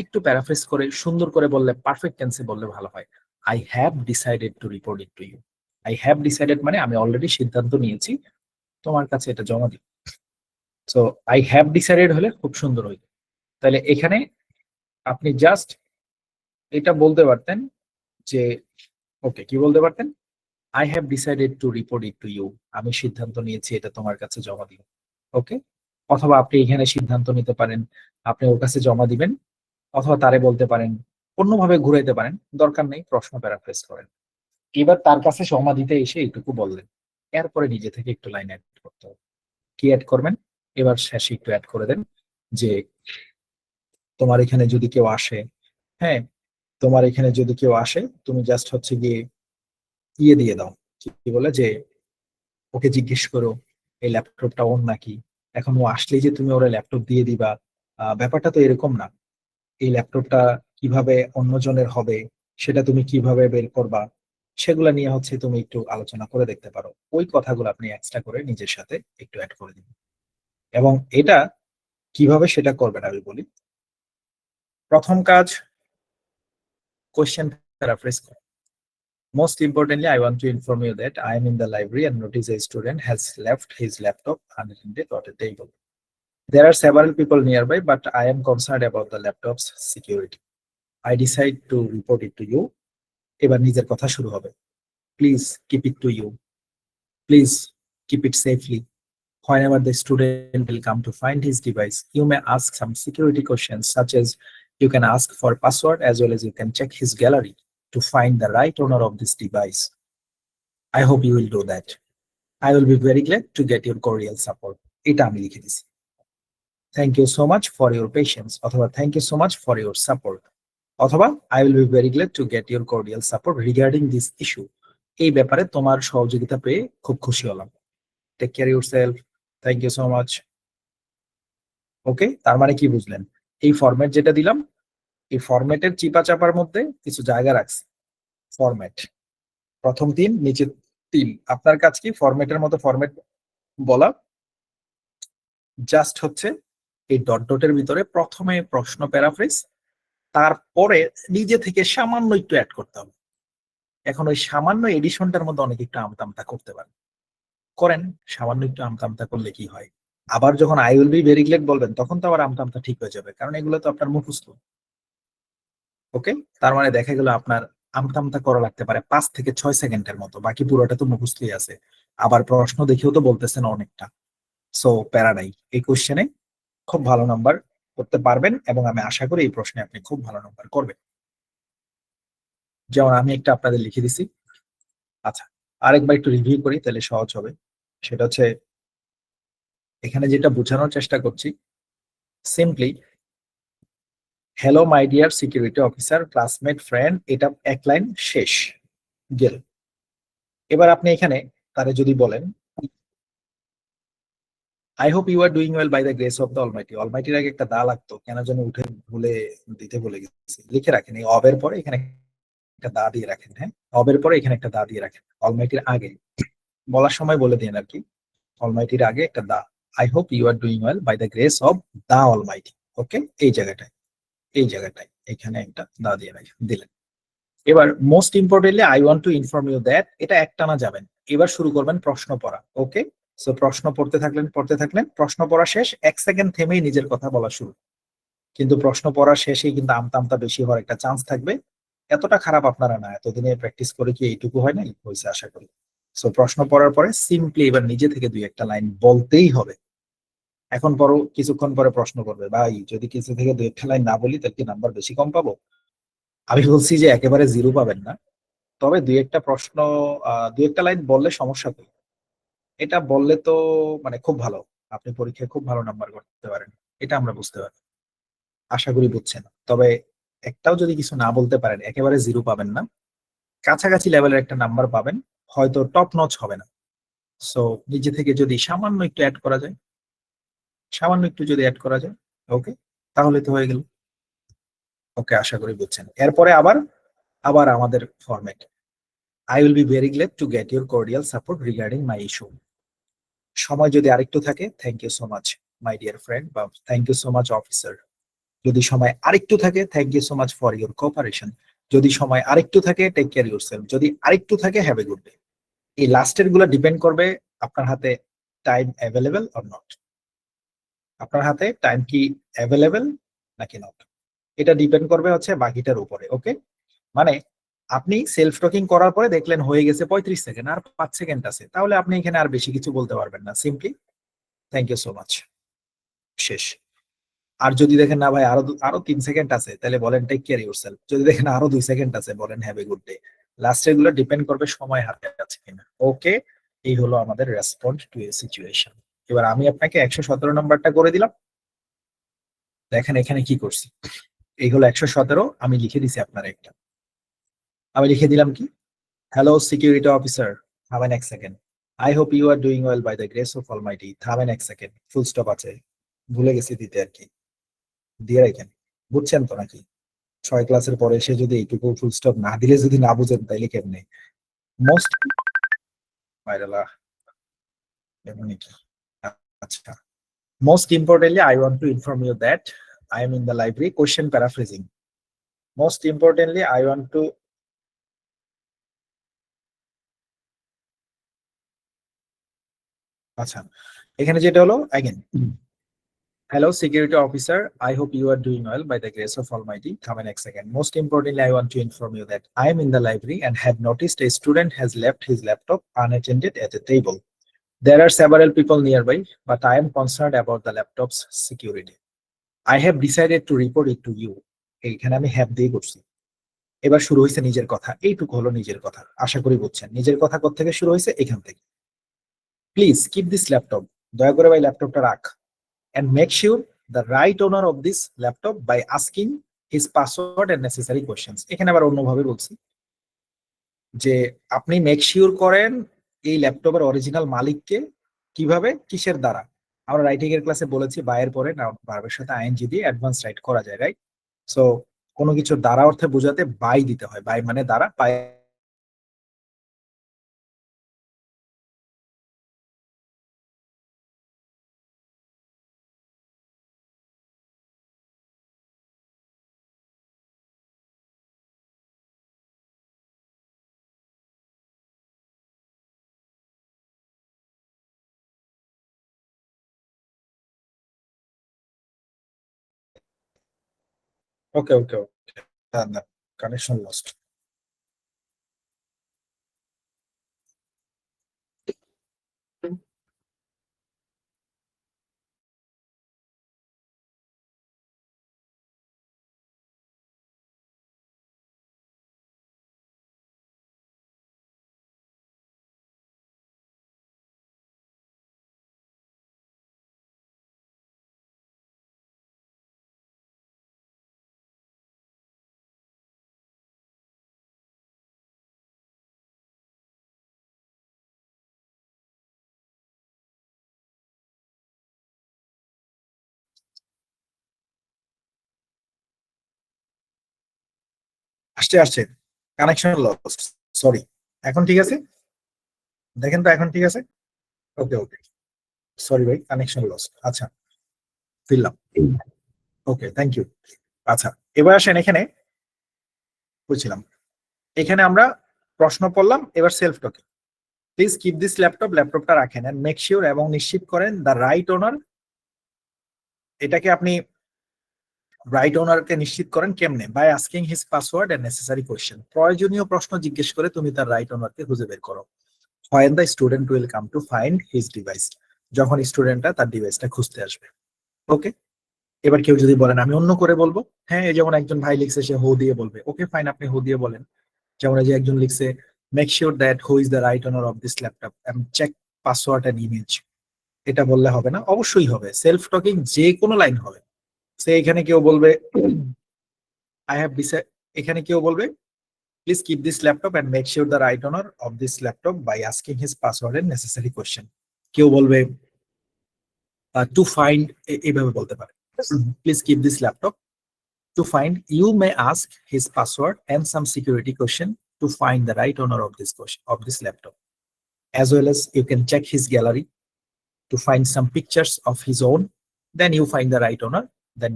একটু paraphrase করে সুন্দর করে বললে, perfect টেন্সে বললে ভালো হয়, I have decided to report it to you. I have decided মানে আমি অলরেডি সিদ্ধান্ত নিয়েছি তোমার কাছে এটা জমা দিব। সো আই হ্যাভ ডিসাইডেড হলে খুব সুন্দর হইতো। তাহলে এখানে আপনি জাস্ট এটা বলতে পারতেন যে, ওকে, কি বলতে পারতেন, I have decided to report it to you, আমি সিদ্ধান্ত নিয়েছি এটা তোমার কাছে জমা দিব, ওকে? অথবা আপনি এখানে সিদ্ধান্ত নিতে পারেন আপনি ওর কাছে জমা দিবেন, অথবা তারে বলতে পারেন, অন্যভাবে ঘুরাইতে পারেন, দরকার নেই, প্রশ্ন প্যারাফ্রেজ করেন। এবার তার কাছে জমা দিতে এসে এইটুকু বললেন, এরপরে নিজে থেকে একটু লাইন অ্যাড করতে হবে। কি অ্যাড করবেন? এবার শেষে একটু অ্যাড করে দেন যে তোমার এখানে যদি কেউ আসে, হ্যাঁ, তোমার এখানে যদি কেউ আসে তুমি জাস্ট হচ্ছে গিয়ে ইয়ে দিয়ে দাও, কি বলে যে ওকে জিজ্ঞেস করো এই ল্যাপটপটা ওর নাকি। এখন ও আসলেই যে তুমি ওরা ল্যাপটপ দিয়ে দিবা, ব্যাপারটা তো এরকম না। এই ল্যাপটপটা কিভাবে অন্যজনের হবে, সেটা তুমি কিভাবে বের করবা, সেগুলা নিয়ে হচ্ছে তুমি একটু আলোচনা করে দেখতে পারো। ওই কথাগুলো আপনি এক্সট্রা করে নিজের সাথে একটু অ্যাড করে দিন। এবং এটা কিভাবে সেটা করবেন আমি বলি। প্রথম কাজ, কোয়েশ্চেন প্যারাফ্রেজ করা। Most importantly, I want to inform you that I am in the library and notice a student has left his laptop unattended on a table. There are several people nearby, but I am concerned about the laptop's security. I decide to report it to you. এবার নিজের কথা শুরু হবে। Please keep it to you. Please keep it safely. Whenever the student will come to find his device, you may ask some security questions, such as you can ask for password as well as you can check his gallery to find the right owner of this device. I hope you will do that. I will be very glad to get your cordial support. এটা আমি লিখে দিছি। Thank you so much for your patience অথবা thank you so much for your support অথবা I will be very glad to get your cordial support regarding this issue. এই ব্যাপারে তোমার সহযোগিতা পেয়ে খুব খুশি হলাম। Take care yourself. Thank you so much. ওকে, তার মানে কি বুঝলেন? এই ফরম্যাট যেটা দিলাম, এই ফরম্যাটের চিপা চাপার মধ্যে কিছু জায়গা রাখছি। ফরম্যাট প্রথম 3, নিচে 3, আপনার কাজ কি ফরম্যাটের মতো ফরম্যাট বলা, জাস্ট হচ্ছে এই ডট ডটের ভিতরে প্রথমে প্রশ্ন প্যারাফ্রেজ, তারপরে নিজে থেকে সামান্য একটু অ্যাড করতে হবে। এখন ওই সামান্য এডিশনটার মধ্যে অনেক একটু আমতামতা করতে পারেন, করেন, সামান্য একটু আমতামতা করলে কি হয়, আবার যখন I will be very glad বলবেন তখন তো আবার আমতামতা ঠিক হয়ে যাবে, কারণ এগুলো তো আপনার মুখস্থ। ওকে, তার মানে দেখা গেল আপনার আমতামতা করা লাগতে পারে 5 থেকে 6 সেকেন্ডের মতো, বাকি পুরোটা তো মুখস্থই আছে। আবার প্রশ্ন দেখেও তো বলতেছেন অনেকটা। সো প্যারা নাই, এই কোশ্চেনে খুব ভালো নাম্বার করতে পারবেন এবং আমি আশা করি এই প্রশ্নে আপনি খুব ভালো নাম্বার করবেন। যেমন আমি একটা আপনাদের লিখে দিছি। আচ্ছা, আরেকবার একটু রিভিউ করি তাহলে সহজ হবে। সেটা হচ্ছে এখানে যেটা বোঝানোর চেষ্টা করছি, simply hello my dear security officer, classmate, friend, এটা এক লাইন শেষ গেল। এবার আপনি এখানে তারে যদি বলেন I hope you are doing well by the grace of the Almighty. অলমাইটির আগে একটা দা লাগতো, কেন যেন উঠে ভুলে দিতে ভুলে গেছি, লিখে রাখেন এই অবের পরে এখানে একটা দা দিয়ে রাখেন, হ্যাঁ, অবের পরে এখানে একটা দা দিয়ে রাখেন, অলমাইটির আগে বলার সময় বলে দিন আর কি, অলমাইটির আগে একটা the. I hope you are doing well by the grace of the Almighty. Okay, এই জায়গাটায়, এই জায়গাটায় এখানে একটা দা দিয়ে রাখেন, দিলেন। এবার most importantly I want to inform you that, এটা একটানা যাবেন। এবার শুরু করবেন প্রশ্ন পড়া। ওকে, সো প্রশ্ন পড়তে থাকলেন, প্রশ্ন পড়া শেষ, 1 সেকেন্ড থেমেই নিজের কথা বলা শুরু। কিন্তু প্রশ্ন পড়া শেষেই কিন্তু আমতা আমতা বেশি হওয়ার একটা চান্স থাকবে। এতটা খারাপ আপনারা না, এতদিনে প্র্যাকটিস করে কি এইটুকু হয় নাই, হয়েছে আশা করি। সো প্রশ্ন পড়ার পরে সিম্পলি এবার নিজে থেকে দুই একটা লাইন বলতেই হবে। এখন পরও কিছুক্ষণ পরে প্রশ্ন করবে, ভাই যদি কিছু থেকে দুই একটা লাইন না বলি তাহলে কি নাম্বার বেশি কম পাবো? আমি বলছি যে একেবারে জিরো পাবেন না, তবে দুই একটা প্রশ্ন, দুই একটা লাইন বললে সমস্যা নেই। এটা বললে তো মানে খুব ভালো, আপনি পরীক্ষায় খুব ভালো নাম্বার করতে পারেন, এটা আমরা বুঝতে পারি, আশা করি বুঝছেন। তবে একটাও যদি কিছু না বলতে পারেন একেবারে জিরো পাবেন না, কাছাকাছি লেভেলের একটা নাম্বার পাবেন, হয়তো টপ নচ হবে না। সো নিজে থেকে যদি সামান্য একটু অ্যাড করা যায়, সামান্য একটু যদি অ্যাড করা যায়, ওকে, তাহলে তো হয়ে গেল। ওকে, আশা করি বুঝছেন। এরপরে আবার আবার আমাদের format, I will be very glad to get your cordial support regarding my issue. সময় যদি আরেকটু থাকে, thank you so much my dear friend, বা thank you so much officer. যদি সময় আরেকটু থাকে, thank you so much for your cooperation. যদি সময় আরেকটু থাকে, টেক কেয়ার ইউর সেলফ। যদি আরেকটু থাকে, হ্যাভ এ গুড ডে। এই লাস্টের গুলো ডিপেন্ড করবে আপনার হাতে টাইম অ্যাভেলেবেল অর নট, আপনার হাতে টাইম কি অ্যাভেলেবেল নাকি নট, এটা ডিপেন্ড করবে হচ্ছে বাকিটার উপরে। ওকে, মানে আপনি সেলফ টকিং করার পরে দেখলেন হয়ে গেছে 35 সেকেন্ড, আর 5 সেকেন্ড আছে, তাহলে আপনি এখানে আর বেশি কিছু বলতে পারবেন না, simply thank you so much, শেষ। আর যদি দেখেন না ভাই আরো 3 সেকেন্ড আছে, তাহলে বলেন টেক কেয়ার ইউরসেলফ। যদি দেখেন আরো 2 সেকেন্ড আছে, বলেন হ্যাভ এ গুড ডে। লাস্টের গুলো ডিপেন্ড করবে সময় হাতে আছে কিনা। ওকে, এই হলো আমাদের রেসপন্ড টু এ সিচুয়েশন। এবার আমি আপনাকে 117 নম্বরটা করে দিলাম, দেখেন এখানে কি করছি। এই হলো 117, আমি লিখে দিছি আপনার একটা, আমি লিখে দিলাম কি, হ্যালো সিকিউরিটি অফিসার, থামেন 1 second. I hope you are doing well by the grace of almighty, থামেন 1 সেকেন্ড, ফুল স্টপ আছে, ভুলে গেছি দিতে আর কি, দিয়ে রাখেন। বুঝছেন তো নাকি? 6 ক্লাসের পরে এসে যদি এইটুকু ফুল স্টপ না দিলে যদি না বুঝেন তাইলে কেমনে? মোস্ট ভাইরালা এমনি কি? আচ্ছা, most importantly I want to inform you that I am in the library, question paraphrasing. Most importantly I want to, আচ্ছা, এখানে যেটা হলো again, hello security officer, I hope you are doing well by the grace of almighty, থামেন 1 second. Most importantly I want to inform you that I am in the library and have noticed a student has left his laptop unattended at a table. There are several people nearby, but I am concerned about the laptop's security. I have decided to report it to you. এইখানে আমি have দিয়ে করছি। এবার শুরু হয়েছে নিজের কথা, এইটুকু হলো নিজের কথা, আশা করি বুঝছেন নিজের কথা কোত্থেকে শুরু হয়েছে, এখান থেকে। প্লিজ কিপ দিস ল্যাপটপ, দয়া করে ভাই ল্যাপটপটা রাখ, and make sure the right owner of this laptop by asking his password and necessary questions. এখানে আবার অন্যভাবে বলছি যে আপনি মেক শিওর করেন এই ল্যাপটপের অরিজিনাল মালিককে, কিভাবে, কিসের দ্বারা। আমরা রাইটিং এর ক্লাসে বলেছি বায়ের পরে নাউন ভার্বের সাথে আইএনজি দিয়ে অ্যাডভান্স রাইট করা যায়, রাইট? সো কোনো কিছুর দ্বারা অর্থে বোঝাতে বাই দিতে হয়, বাই মানে দ্বারা, by. Okay okay okay, connection lost. আসছে আসছে, কানেকশন লস, সরি। এখন ঠিক আছে? দেখেন তো এখন ঠিক আছে? ওকে ওকে, সরি ভাই, কানেকশন লস। আচ্ছা, ফিরলাম। ওকে, থ্যাংক ইউ। আচ্ছা, এবার আসেন এখানে, বুঝছিলাম এখানে আমরা প্রশ্ন পড়লাম, এবার self talking. Please keep this laptop, ল্যাপটপটা রাখেন, এন্ড মেক শিওর এবং নিশ্চিত করেন দ্য রাইট ওনার। এটাকে আপনি রাইট ওনারকে নিশ্চিত করেন কেমনে? By asking his password and necessary question. প্রয়োজনীয় প্রশ্ন জিজ্ঞেস করে তুমি তার রাইট ওনারকে খুঁজে বের করো। When the student will come to find his device, যখন স্টুডেন্টটা তার ডিভাইসটা খুঁজতে আসবে। ওকে, এবার কেউ যদি বলেন আমি অন্য করে বলবো, হ্যাঁ, এই যেমন একজন ভাই লিখছে সে হো দিয়ে বলবে, ওকে ফাইন, আপনি হো দিয়ে বলেন। যেমন এই যে একজন লিখছে make sure that who is the right owner of this laptop and check password and image. এটা বললে হবে না, অবশ্যই হবে। সেলফ টকিং যে কোনো লাইন হবে। সে এখানে কেউ বলবে আই হ্যাভ ডিসাইড, এখানে কেউ বলবে please keep this laptop and make sure the right owner of this laptop by asking his password and necessary question. কেউ বলবে টু ফাইন্ড, এইভাবে বলতে পারে please keep this laptop to find, you may ask his password and some security question to find the right owner of this question of this laptop. As well as you can check his gallery to find some pictures of his own. Then you find the right owner, then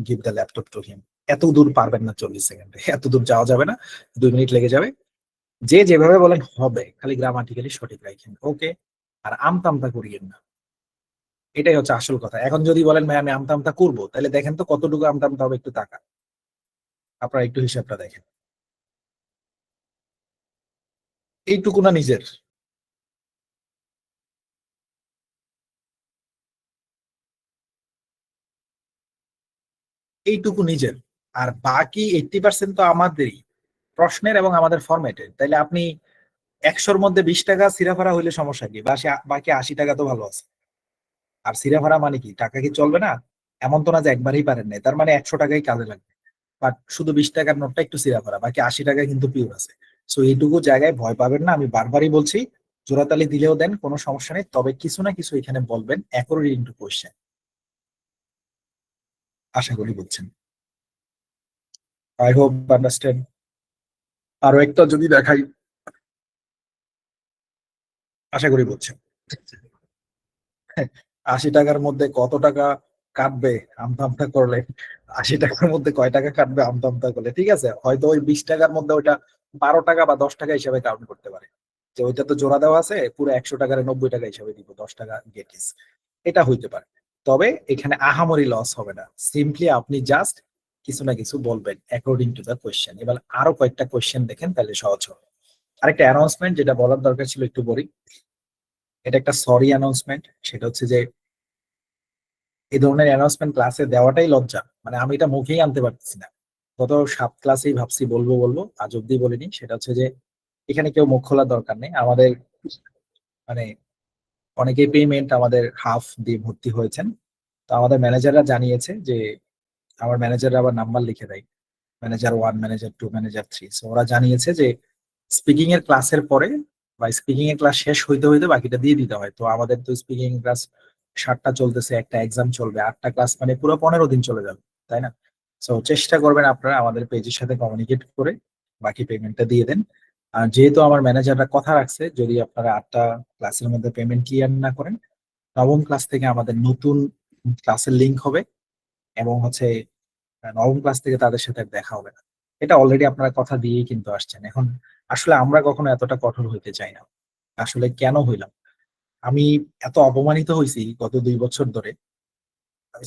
give the laptop to him. এত দূর পারবেন না 40 সেকেন্ডে, এত দূর যাওয়া যাবে না, 2 মিনিট লেগে যাবে। যে যেভাবে বলেন হবে, খালি গ্রামাটিক্যালি সঠিক রাখেন। ওকে, আর আমতামতা করিয়েন না, এটাই হচ্ছে আসল কথা। এখন যদি বলেন ভাই আমি আমতামতা করবো, তাহলে দেখেন তো কতটুকু আমতামতা হবে, একটু টাকা আপনারা একটু হিসাবটা দেখেন। এইটুকু না নিজের, এইটুকু নিজের, আর বাকি 80% তো আমাদেরই, প্রশ্নের এবং আমাদের ফরম্যাটের। তাইলে আপনি 100-র মধ্যে 20 টাকা সিরাফারা হইলে সমস্যা কি? বাকি 80 টাকা তো ভালো আছে। আর সিরাফারা মানে কি, টাকা কি চলবে না? এমন তো না যে একবারই পারেন নাই, তার মানে 100 টাকাই কাজে লাগবে। বাট শুধু 20 টাকার নোটটা একটু সিরাফারা, বাকি 80 টাকা কিন্তু পিওর আছে। সো এইটুকু জায়গায় ভয় পাবেন না, আমি বারবারই বলছি। জোড়াতালি দিলেও দেন, কোনো সমস্যা নেই, তবে কিছু না কিছু এখানে বলবেন অ্যাকর্ডিং টু কোয়েশ্চেন। আশা করি বুঝছেন। I hope understand. আরো একটা যদি দেখাই, আশা করি বুঝছেন। 80 টাকার মধ্যে কত টাকা কাটবে আমতা আমতা করলে, 80 টাকার মধ্যে কয় টাকা কাটবে আমতা আমতা করলে? ঠিক আছে, হয়তো ওই 20 টাকার মধ্যে ওইটা 12 টাকা বা 10 টাকা হিসাবে কাউন্ট করতে পারে, যে ওইটা তো জোড়া দেওয়া আছে, পুরো 100 টাকার 90 টাকা হিসাবে দিব, 10 টাকা গেটিস, এটা হইতে পারে। তবে এখানে আহামরি লস হবে না, সিম্পলি আপনি জাস্ট কিছু না কিছু বলবেন অ্যাকর্ডিং টু দ্য কোয়েশ্চেন। এবার আরো কয়েকটা কোয়েশ্চেন দেখেন, তাহলে সহজ হবে। আরেকটা অ্যানাউন্সমেন্ট যেটা বলার দরকার ছিল, একটু বলি। এটা একটা সরি অ্যানাউন্সমেন্ট। সেটা হচ্ছে যে এই ধরনের অ্যানাউন্সমেন্ট ক্লাসে দেওয়াটাই লজ্জা, মানে আমি এটা মুখেই আনতে পারতেছি না। গত 7 ক্লাসেই ভাবছি বলবো বলবো, আজ অব্দি বলিনি। সেটা হচ্ছে যে এখানে কেউ মুখ খোলার দরকার নেই। আমাদের মানে অনেকেই পেমেন্ট আমাদের হাফ দিয়ে ভর্তি হয়েছেন। তো আমাদের ম্যানেজাররা জানিয়েছে যে, আমার ম্যানেজাররা আবার নাম্বার লিখে দেয়, ম্যানেজার 1, ম্যানেজার 2, ম্যানেজার 3। সো ওরা জানিয়েছে যে স্পিকিং এর ক্লাসের পরে বা স্পিকিং এর ক্লাস শেষ হইতে হইতে বাকিটা দিয়ে দিতে হয়। তো আমাদের তো স্পিকিং ক্লাস 7টা চলতেছে, একটা এক্সাম চলবে, 8টা ক্লাস, মানে পুরো 15 দিন চলে যাবে, তাই না? সো চেষ্টা করবেন আপনারা আমাদের পেজের সাথে কমিউনিকেট করে বাকি পেমেন্টটা দিয়ে দেন। আর যেহেতু আমার ম্যানেজাররা কথা রাখছে, যদি আপনারা 8টা ক্লাসের মধ্যে পেমেন্ট ক্লিয়ার না করেন, নবম ক্লাস থেকে আমাদের নতুন ক্লাসের লিঙ্ক হবে, এবং হচ্ছে নবম ক্লাস থেকে তাদের সাথে আর দেখা হবে না। এটা অলরেডি আপনারা কথা দিয়েই কিন্তু আসছেন। এখন আসলে আমরা কখনো এতটা কঠোর হইতে চাই না। আসলে কেন হইলাম, আমি এত অপমানিত হয়েছি গত 2 বছর ধরে।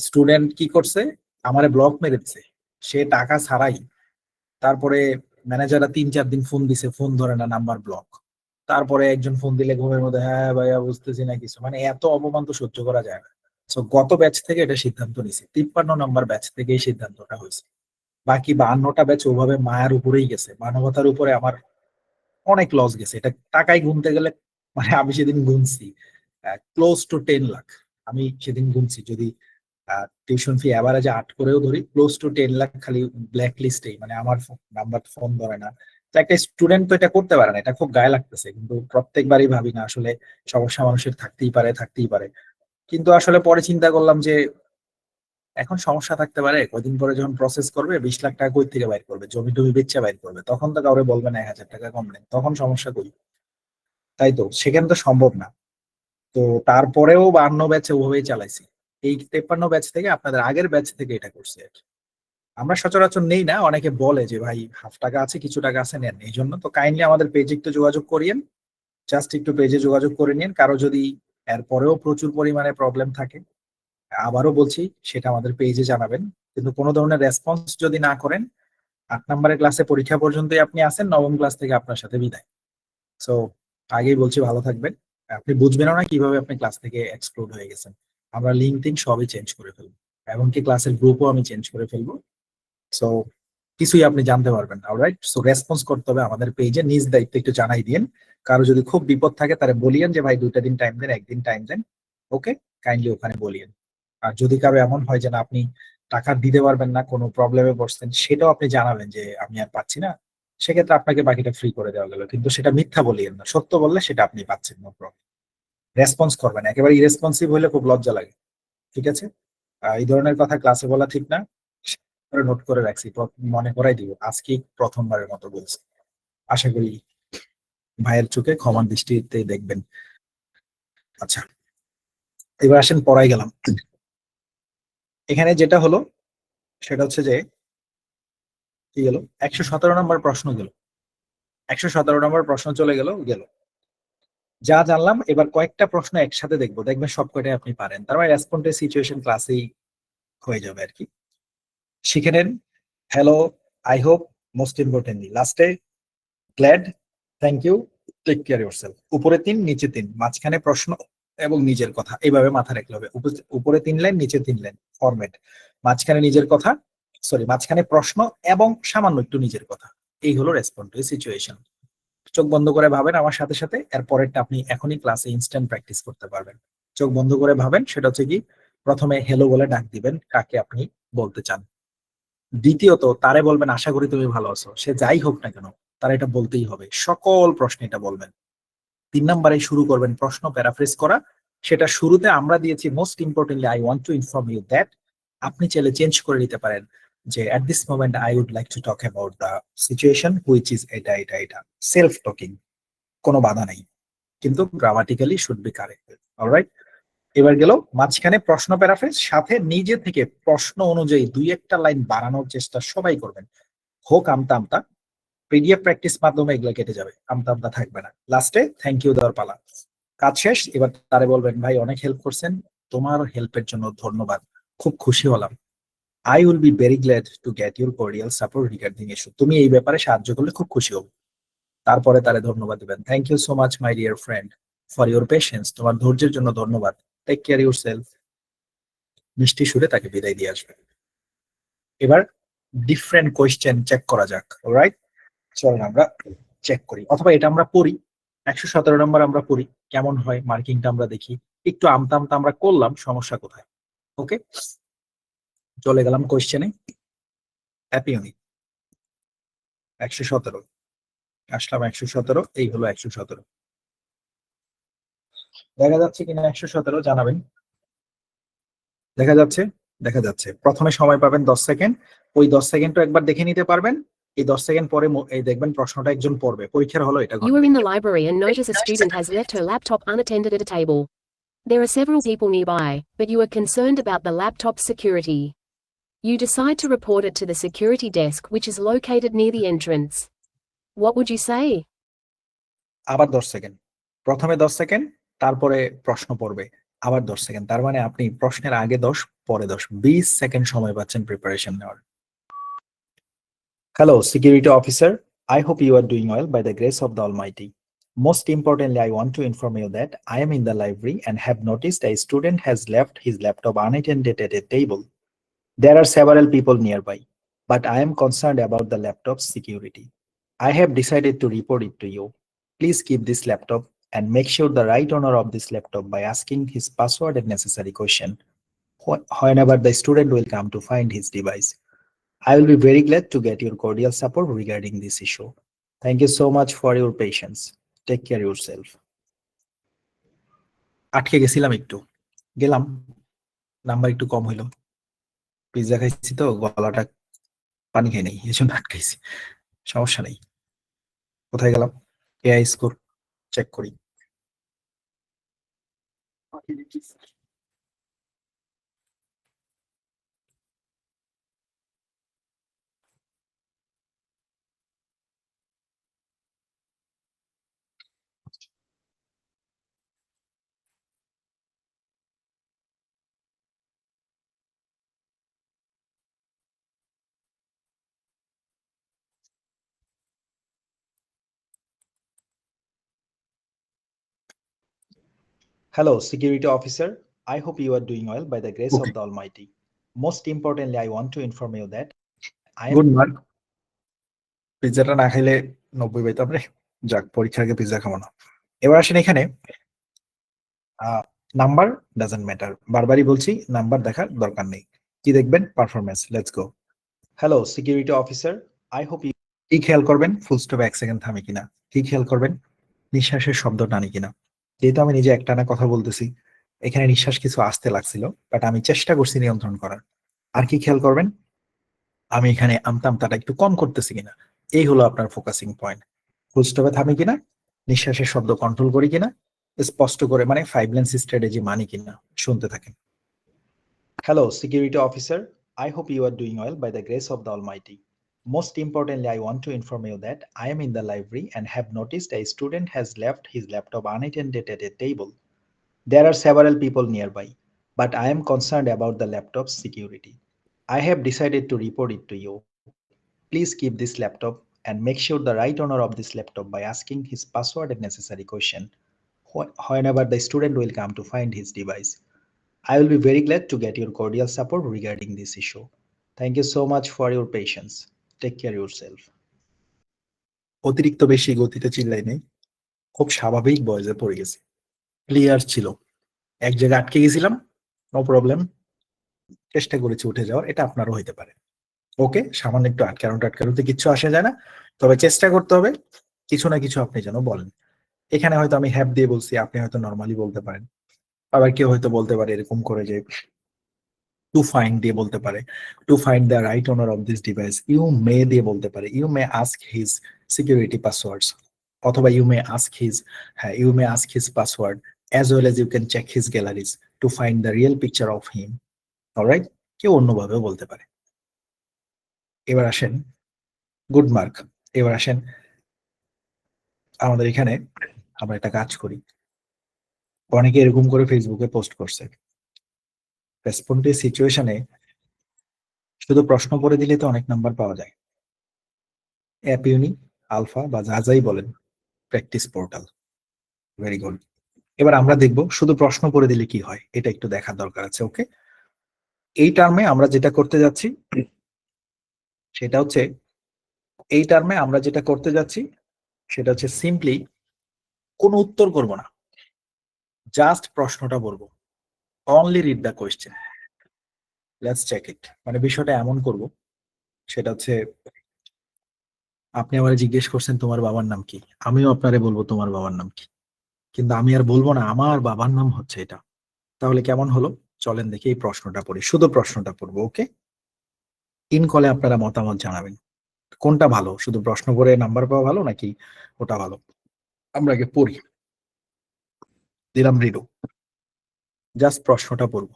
স্টুডেন্ট কি করছে, আমারে ব্লক মেরে দিছে, সে টাকা ছাড়াই। তারপরে ম্যানেজাররা 3-4 দিন ফোন দিছে, ফোন ধরে না, নাম্বার ব্লক। তারপরে একজন ফোন দিলে ঘুমের মধ্যে হ্যাঁ ভাইয়া বুঝতেছি না কিছু, মানে এত অপমান তো সহ্য করা যায় না। তো গত ব্যাচ থেকে এটা সিদ্ধান্ত নিছি, 53 নম্বর ব্যাচ থেকে এই সিদ্ধান্তটা হয়েছে। বাকি 52টা ব্যাচ ওভাবে মায়ার উপরেই গেছে, মানবতার উপরে আমার অনেক লস গেছে। এটা টাকায় গুনতে গেলে, মানে আমি সেদিন গুনছি ক্লোজ টু 10 লাখ। আমি সেদিন গুনছি, যদি টিউশন ফি অ্যাভারেজে 8 করেও ধরি, ক্লোজ টু 10 লাখ খালি ব্ল্যাক লিস্টেই, মানে আমার নাম্বার ফোন ধরে না। তো একটা স্টুডেন্ট তো এটা করতে পারে না, এটা খুব গায়ে লাগতেছে, কিন্তু প্রত্যেকবারই ভাবি না আসলে সমস্যা মানুষের থাকতেই পারে, থাকতেই পারে। কিন্তু আসলে পরে চিন্তা করলাম যে এখন সমস্যা থাকতে পারে কদিন পরে যখন প্রসেস করবে 20 লাখ টাকা কই থেকে বাইর করবে, জমি টমি বেচে বাইর করবে, তখন তো কাউরে বলবে না 1,000 টাকা কম নেই, তখন সমস্যা কই? তাই তো, সেখানে তো সম্ভব না। তো তারপরেও 52 ব্যাচে ওভাবেই চালাইছি। এই 53 ব্যাচ থেকে আপনাদের আগের ব্যাচ থেকে এটা করছি আর কি। আমরা সচরাচর নেই না, অনেকে বলে যে ভাই হাফ টাকা আছে, কিছু টাকা আছে, নেন। এই জন্য তো কাইন্ডলি আমাদের পেজে একটু যোগাযোগ করিয়েন, জাস্ট একটু পেজে যোগাযোগ করে নিন। কারো যদি এরপরেও প্রচুর পরিমাণে প্রবলেম থাকে, আবারও বলছি, সেটা আমাদের পেজে জানাবেন। কিন্তু কোনো ধরনের রেসপন্স যদি না করেন, 8 নম্বরের ক্লাসে পরীক্ষা পর্যন্তই আপনি আসেন, নবম ক্লাস থেকে আপনার সাথে বিদায়। সো আগেই বলছি, ভালো থাকবেন। আপনি বুঝবেনও না কিভাবে আপনি ক্লাস থেকে এক্সক্লুড হয়ে গেছেন। আমরা লিঙ্ক টিঙ্ক সবই চেঞ্জ করে ফেলবো, এমনকি ক্লাসের গ্রুপও আমি চেঞ্জ করে ফেলবো। সো কিছুই আপনি জানতে পারবেন না। অলরাইট, সো রেসপন্স করতে হবে আমাদের পেজে, নিজ দায়িত্ব একটু জানাই দিন। কারো যদি খুব বিপদ থাকে তাহলে বলিয়েন যে ভাই 2টা দিন টাইম দেন, একদিন টাইম দেন, ওকে, কাইন্ডলি ওখানে বলিয়েন। আর যদি কারো এমন হয় যে না আপনি টাকা দিতে পারবেন না, কোনো প্রবলেমে পড়ছেন, সেটাও আপনি জানাবেন যে আমি আর পাচ্ছি না, সেক্ষেত্রে আপনাকে বাকিটা ফ্রি করে দেওয়া গেল। কিন্তু সেটা মিথ্যা বলিয়েন না, সত্য বললে সেটা আপনি পাচ্ছেন, নো প্রবলেম। রেসপন্স করবেন, একেবারে ইরেসপন্সিভ হলে খুব লজ্জা লাগে। ঠিক আছে? এই ধরনের কথা ক্লাসে বলা ঠিক না। নোট করে রাখছি, মনে করাই দিব, আজকে প্রথমবারের মতো বলছি। আশা করি ভাইয়ের চোখে ক্ষমার দৃষ্টিতে দেখবেন। আচ্ছা, এবার আসেন পড়াই গেলাম। এখানে যেটা হলো সেটা হচ্ছে যে কি গেল, 117 নম্বর প্রশ্ন গেল, 117 নম্বর প্রশ্ন চলে গেল গেল। যা জানলাম, এবার কয়েকটা প্রশ্ন একসাথে দেখবো, দেখবেন সব কয়টাই আপনি পারেন, তার মানে রেসপন্ডেন্ট সিচুয়েশন ক্লাসেই হয়ে যাবে আর কি। শিখে নেন। Hello, I hope, most importantly লাস্টে glad, thank you, take care yourself. উপরে 3 নিচে 3, মাঝখানে প্রশ্ন এবং নিজের কথা, এইভাবে মাথা রাখতে হবে। উপরে 3 লাইন, নিচে 3 লাইন ফরম্যাট। মাঝখানে নিজের কথা, সরি, মাঝখানে প্রশ্ন এবং সামান্য একটু নিজের কথা। এই হলো রেসপন্ড টু সিচুয়েশন। চোখ বন্ধ করে ভাবেন আমার সাথে সাথে, এর পরেরটা আপনি এখনই ক্লাসে ইনস্ট্যান্ট প্র্যাকটিস করতে পারবেন। চোখ বন্ধ করে ভাবেন, সেটা হচ্ছে কি, প্রথমে হেলো বলে ডাক দিবেন কাকে আপনি বলতে চান। দ্বিতীয়ত তারে বলবেন আশা করি তুমি ভালো আছো, সে যাই হোক না কেন তারা এটা বলতেই হবে, সকল প্রশ্নে এটা বলবেন। 3 নম্বরে শুরু করবেন প্রশ্ন প্যারাফ্রেজ করা। সেটা শুরুতে আমরা দিয়েছি most importantly I want to inform you that, আপনি চাইলে চেঞ্জ করে নিতে পারেন যে at this moment I would like to talk about the situation which is এটা এটা এটা। সেলফ টকিং, কোনো বাধা নেই, কিন্তু grammatically should be correct. Alright, এবার গেল মাঝখানে প্রশ্ন প্যারাফ্রেজ, সাথে নিজে থেকে প্রশ্ন অনুযায়ী 2-1টা লাইন বাড়ানোর চেষ্টা সবাই করবেন। হোক আমতা আমতা, পিডিএফ প্র্যাকটিস মাধ্যমে এগুলো কেটে যাবে, আমতা আমতা থাকবে না। লাস্টে থ্যাংক ইউ দেওয়ার পালা। কাজ শেষ, এবার তারে বলবেন ভাই অনেক হেল্প করছেন, তোমার হেল্পের জন্য ধন্যবাদ, খুব খুশি হলাম। I will be very glad to get your cordial support regarding issue, তুমি এই ব্যাপারে সাহায্য করলে খুব খুশি হব। তারপরে তারে ধন্যবাদ দিবেন, thank you so much my dear friend for your patience, তোমার ধৈর্যের জন্য ধন্যবাদ, টেক কেয়ার ইউর সেলফ। মিষ্টি সুরে তাকে বিদায় দিয়ে আসবে। এবার ডিফারেন্ট কোয়েশ্চেন চেক করা যাক। অলরাইট, চলেন আমরা চেক করি, অথবা এটা আমরা পড়ি। 117 নম্বর আমরা পড়ি, কেমন হয় মার্কিংটা আমরা দেখি। একটু আমতা আমতা আমরা করলাম, সমস্যা কোথায়? ওকে, চলে গেলাম কোয়েশ্চেনে। হ্যাপি 117, আসলাম 117, এই হলো 117। দেখা যাচ্ছে কিনা 117 জানাবেন। দেখা যাচ্ছে, দেখা যাচ্ছে। প্রথমে সময় পাবেন 10 সেকেন্ড, ওই 10 সেকেন্ডটা একবার দেখে নিতে পারবেন। এই 10 সেকেন্ড পরে এই দেখবেন প্রশ্নটা একজন পড়বে, পরীক্ষার হলো এটা You are ঘটবে। in the library and notice a student has left her laptop unattended at a table. There are several people nearby, but you are concerned about the laptop's security. You decide to report it to the security desk, which is located near the entrance. What would you say? আবার 10 second, প্রথমে 10 second, তারপরে প্রশ্ন পড়বে, আবার 10 second. তার মানে আপনি প্রশ্নের আগে 10, পরে 10, 20 সেকেন্ড সময় পাচ্ছেন প্রিপারেশন নেওয়ার। Hello security officer, I hope you are doing well by the grace of the Almighty. Most importantly, I want to inform you that I am in the library and have noticed a student has left his laptop unattended at a table. There are several people nearby, but I am concerned about the laptop's security. I have decided to report it to you. Please keep this laptop and make sure the right owner of this laptop by asking his password and necessary question whenever the student will come to find his device. I will be very glad to get your cordial support regarding this issue. Thank you so much for your patience. Take care yourself. আটকে গেছিলাম একটু, গেলাম, number একটু কম হইলো। Pizza খাইছি তো গলাটা পানি খাই নাই, এই জন্য আটকাইছি। সমস্যা নেই। কোথায় গেলাম? এআই স্কোর চেক করি। Hello, security officer. I hope you are doing well by the grace Okay. of the Almighty. Most importantly, I want to inform you that I am good mark. পিৎজাটা না খাইলে 90 পাইতাম রে। যাক, পরীক্ষার আগে pizza খাবো না। এবার আসেন এখানে, নাম্বার ডাজন্ট ম্যাটার, বারবারই বলছি নাম্বার দেখার দরকার নেই। কি দেখবেন? Performance. Let's go. Hello security officer, I hope you. কি খেয়াল করবেন? ফুল স্টপে 1 সেকেন্ড থামি কিনা। কি খেয়াল করবেন? নিঃশ্বাসের শব্দ টানি কিনা। যেহেতু আমি নিজে একটানা কথা বলতেছি, এখানে নিঃশ্বাস কিছু আসতে লাগছিল, বাট আমি চেষ্টা করছি নিয়ন্ত্রণ করার। আর কি খেয়াল করবেন? আমি এখানে আমতামতাটা একটু কম করতেছি কিনা। এই হলো আপনার ফোকাসিং পয়েন্ট। ফুল স্টপে থামি কিনা, নিঃশ্বাসের শব্দ কন্ট্রোল করি কিনা, স্পষ্ট করে মানে 5 লেন্স স্ট্র্যাটেজি মানি কিনা। শুনতে থাকেন। Hello, security officer. I hope you are doing well by the grace of the Almighty. Most importantly, I want to inform you that I am in the library and have noticed a student has left his laptop unattended at a table. There are several people nearby, but I am concerned about the laptop's security. I have decided to report it to you. Please keep this laptop and make sure the right owner of this laptop by asking his password and necessary question whenever the student will come to find his device. I will be very glad to get your cordial support regarding this issue. Thank you so much for your patience. Take care yourself. অতিরিক্ত বেশি গতিতে চিল্লাই নেই, খুব স্বাভাবিক ভয়েসে পড়ে গেছি, clear ছিল। এক জায়গায় আটকে গেছিলাম, নো প্রবলেম, চেষ্টা করেছি উঠে যাওয়ার, এটা আপনারও হইতে পারে। ওকে, সামান্য একটু আটকানোতে কিচ্ছু আসে যায় না, তবে চেষ্টা করতে হবে কিছু না কিছু আপনি যেন বলেন। এখানে হয়তো আমি হ্যাভ দিয়ে বলছি, আপনি হয়তো নর্মালি বলতে পারেন। আবার কেউ হয়তো বলতে পারে এরকম করে যে টু ফাইন্ড দিয়ে বলতে পারে, to find the right owner of this device. You may দিয়ে বলতে পারে, you may ask his security passwords, অথবা ইউ মে আস্ক হিজ, হ্যাঁ, you may ask his password as well as you can check his galleries to find the real picture of him. Alright, কেউ অন্যভাবেও বলতে পারে। এবার আসেন good mark. এবার আসেন আমাদের এখানে আমরা একটা কাজ করি, অনেকে এরকম করে ফেসবুকে পোস্ট করছে, রেসপন্ডে সিচুয়েশনে শুধু প্রশ্ন করে দিলে তো অনেক নাম্বার পাওয়া যায়। অ্যাপ ইউনি, আলফা বা যা যাই বলেন, প্র্যাকটিস পোর্টাল, ভেরি গুড। এবার আমরা দেখব শুধু প্রশ্ন করে দিলে কি হয়, এটা একটু দেখার দরকার আছে। ওকে, এই টার্মে আমরা যেটা করতে যাচ্ছি সেটা হচ্ছে, এই টার্মে আমরা যেটা করতে যাচ্ছি সেটা হচ্ছে সিম্পলি কোনো উত্তর করব না, জাস্ট প্রশ্নটা বলবো। Only read the question, let's check it. মানে বিষয়টা এমন করব, সেটা হচ্ছে আপনি আমারে জিজ্ঞেস করছেন তোমার বাবার নাম কি, আমিও আপনারে বলবো তোমার বাবার নাম কি, কিন্তু আমি আর বলবো না আমার বাবার নাম হচ্ছে এটা। তাহলে কেমন হলো? চলেন দেখি এই প্রশ্নটা পড়ি, শুধু প্রশ্নটা পড়বো। ওকে, ইন কলে আপনারা মতামত জানাবেন কোনটা ভালো, শুধু প্রশ্ন করে নাম্বার পাওয়া ভালো নাকি ওটা ভালো। আমরা আগে পড়ি, দিলাম রিডো, জাস্ট প্রশ্নটা পড়বো।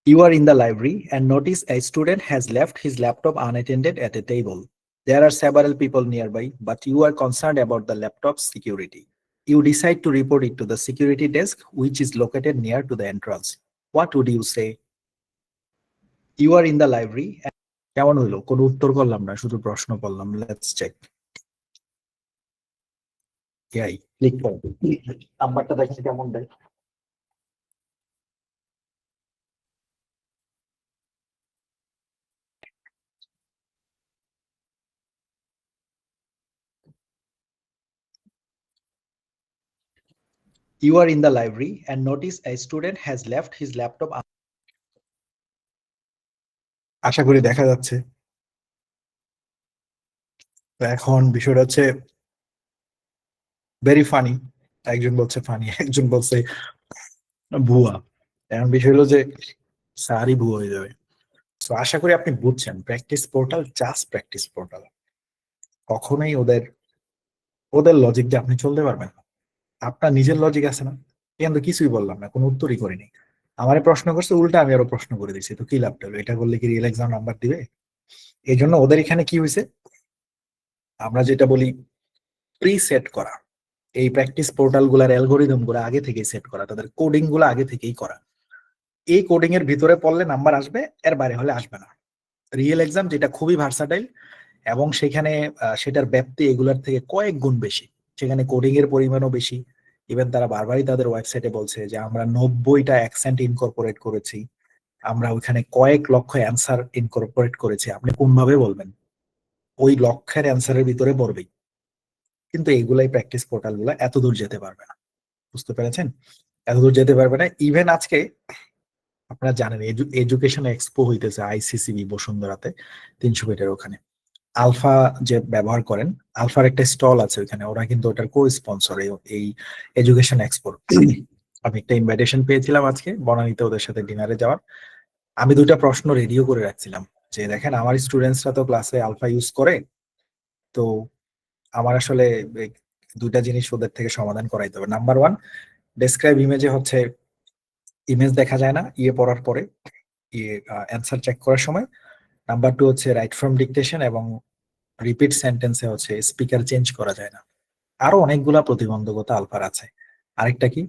You are in the library and notice a student has left his laptop unattended at a table. There are several people nearby, but you are concerned about the laptop's security. You decide to report it to the security desk, which is located near to the entrance. What would you say? You are in the library. কেমন হইলো? কোনো উত্তর করলাম না, শুধু প্রশ্ন করলাম। Let's check. এই ক্লিক করো, নাম্বারটা দেখছি কেমন দেয়। You are in the library and notice a student has left his laptop. আশা করি দেখা যাচ্ছে। তো এখন বিষয়টা হচ্ছে ভেরি ফানি। একজন বলছে ফানি, একজন বলছে ভুয়া। এখন বিষয় হলো যে সারি ভুয়ো হয়ে যাবে। তো আশা করি আপনি বুঝছেন, practice portal just practice portal. কখনোই ওদের ওদের লজিক দিয়ে আপনি চলতে পারবেন না। আপনার নিজের লজিক আছে না? কিন্তু কিছুই বললাম না, কোনো উত্তরই করিনি। আমারে প্রশ্ন করছে উল্টা, আমি আরো প্রশ্ন করে দিচ্ছি, তো কি লাভটা হলো? এটা করলে কি রিয়েল এক্সাম নাম্বার দিবে? এই জন্য ওদের এখানে কি হয়েছে, আমরা যেটা বলি প্রি সেট করা, এই প্র্যাকটিস পোর্টাল গুলার অ্যালগোরিদম গুলো আগে থেকেই সেট করা, তাদের কোডিং গুলো আগে থেকেই করা। এই কোডিং এর ভিতরে পড়লে নাম্বার আসবে, এর বাইরে হলে আসবে না। রিয়েল এক্সাম যেটা খুবই ভার্সাটাইল, এবং সেখানে সেটার ব্যাপ্তি এগুলার থেকে কয়েক গুণ বেশি, সেখানে কোডিং এর পরিমাণও বেশি। ইভেন তারা বারবারই তাদের ওয়েবসাইটে বলছে যে আমরা 90টা অ্যাকসেন্ট ইনকর্পোরেট করেছি, আমরা ওইখানে কয়েক লক্ষ অ্যান্সার ইনকর্পোরেট করেছি। আপনি কোনভাবে বলবেন ওই লক্ষের অ্যান্সারের ভিতরে পড়বেই? কিন্তু এইগুলাই প্র্যাকটিস পোর্টাল গুলা এত দূর যেতে পারবে না, বুঝতে পেরেছেন? এত দূর যেতে পারবে না। ইভেন আজকে আপনারা জানেন এডুকেশন এক্সপো হইতেছে আইসিসিবি বসুন্ধরাতে, 300 ফিটের ওখানে। আলফা যে ব্যবহার করেন, আলফার একটা স্টল আছে ওখানে, ওরা কিন্তু ওটার কো স্পন্সর এই এডুকেশন এক্সপোর। আমি একটা ইনভাইটেশন পেয়েছিলাম আজকে বনানীতে ওদের সাথে ডিনারে যাওয়ার। আমি দুইটা প্রশ্ন রেডিও করে রাখছিলাম যে দেখেন আমার স্টুডেন্টসরা তো ক্লাসে আলফা ইউজ করে, তো আমার আসলে এই দুইটা জিনিস ওদের থেকে সমাধান করাইতে হবে। নাম্বার ওয়ান, ডেসক্রাইব ইমেজে হচ্ছে ইমেজ দেখা যায় না ইয়ে পড়ার পরে, ইয়ে অ্যান্সার চেক করার সময়। নাম্বার টু হচ্ছে রাইট ফ্রম ডিকটেশন এবং রিপিট সেন্টেন্সে হচ্ছে স্পিকার চেঞ্জ করা যায় না। আরো অনেকগুলা প্রতিবন্ধকতা আলফার আছে। আরেকটা কি,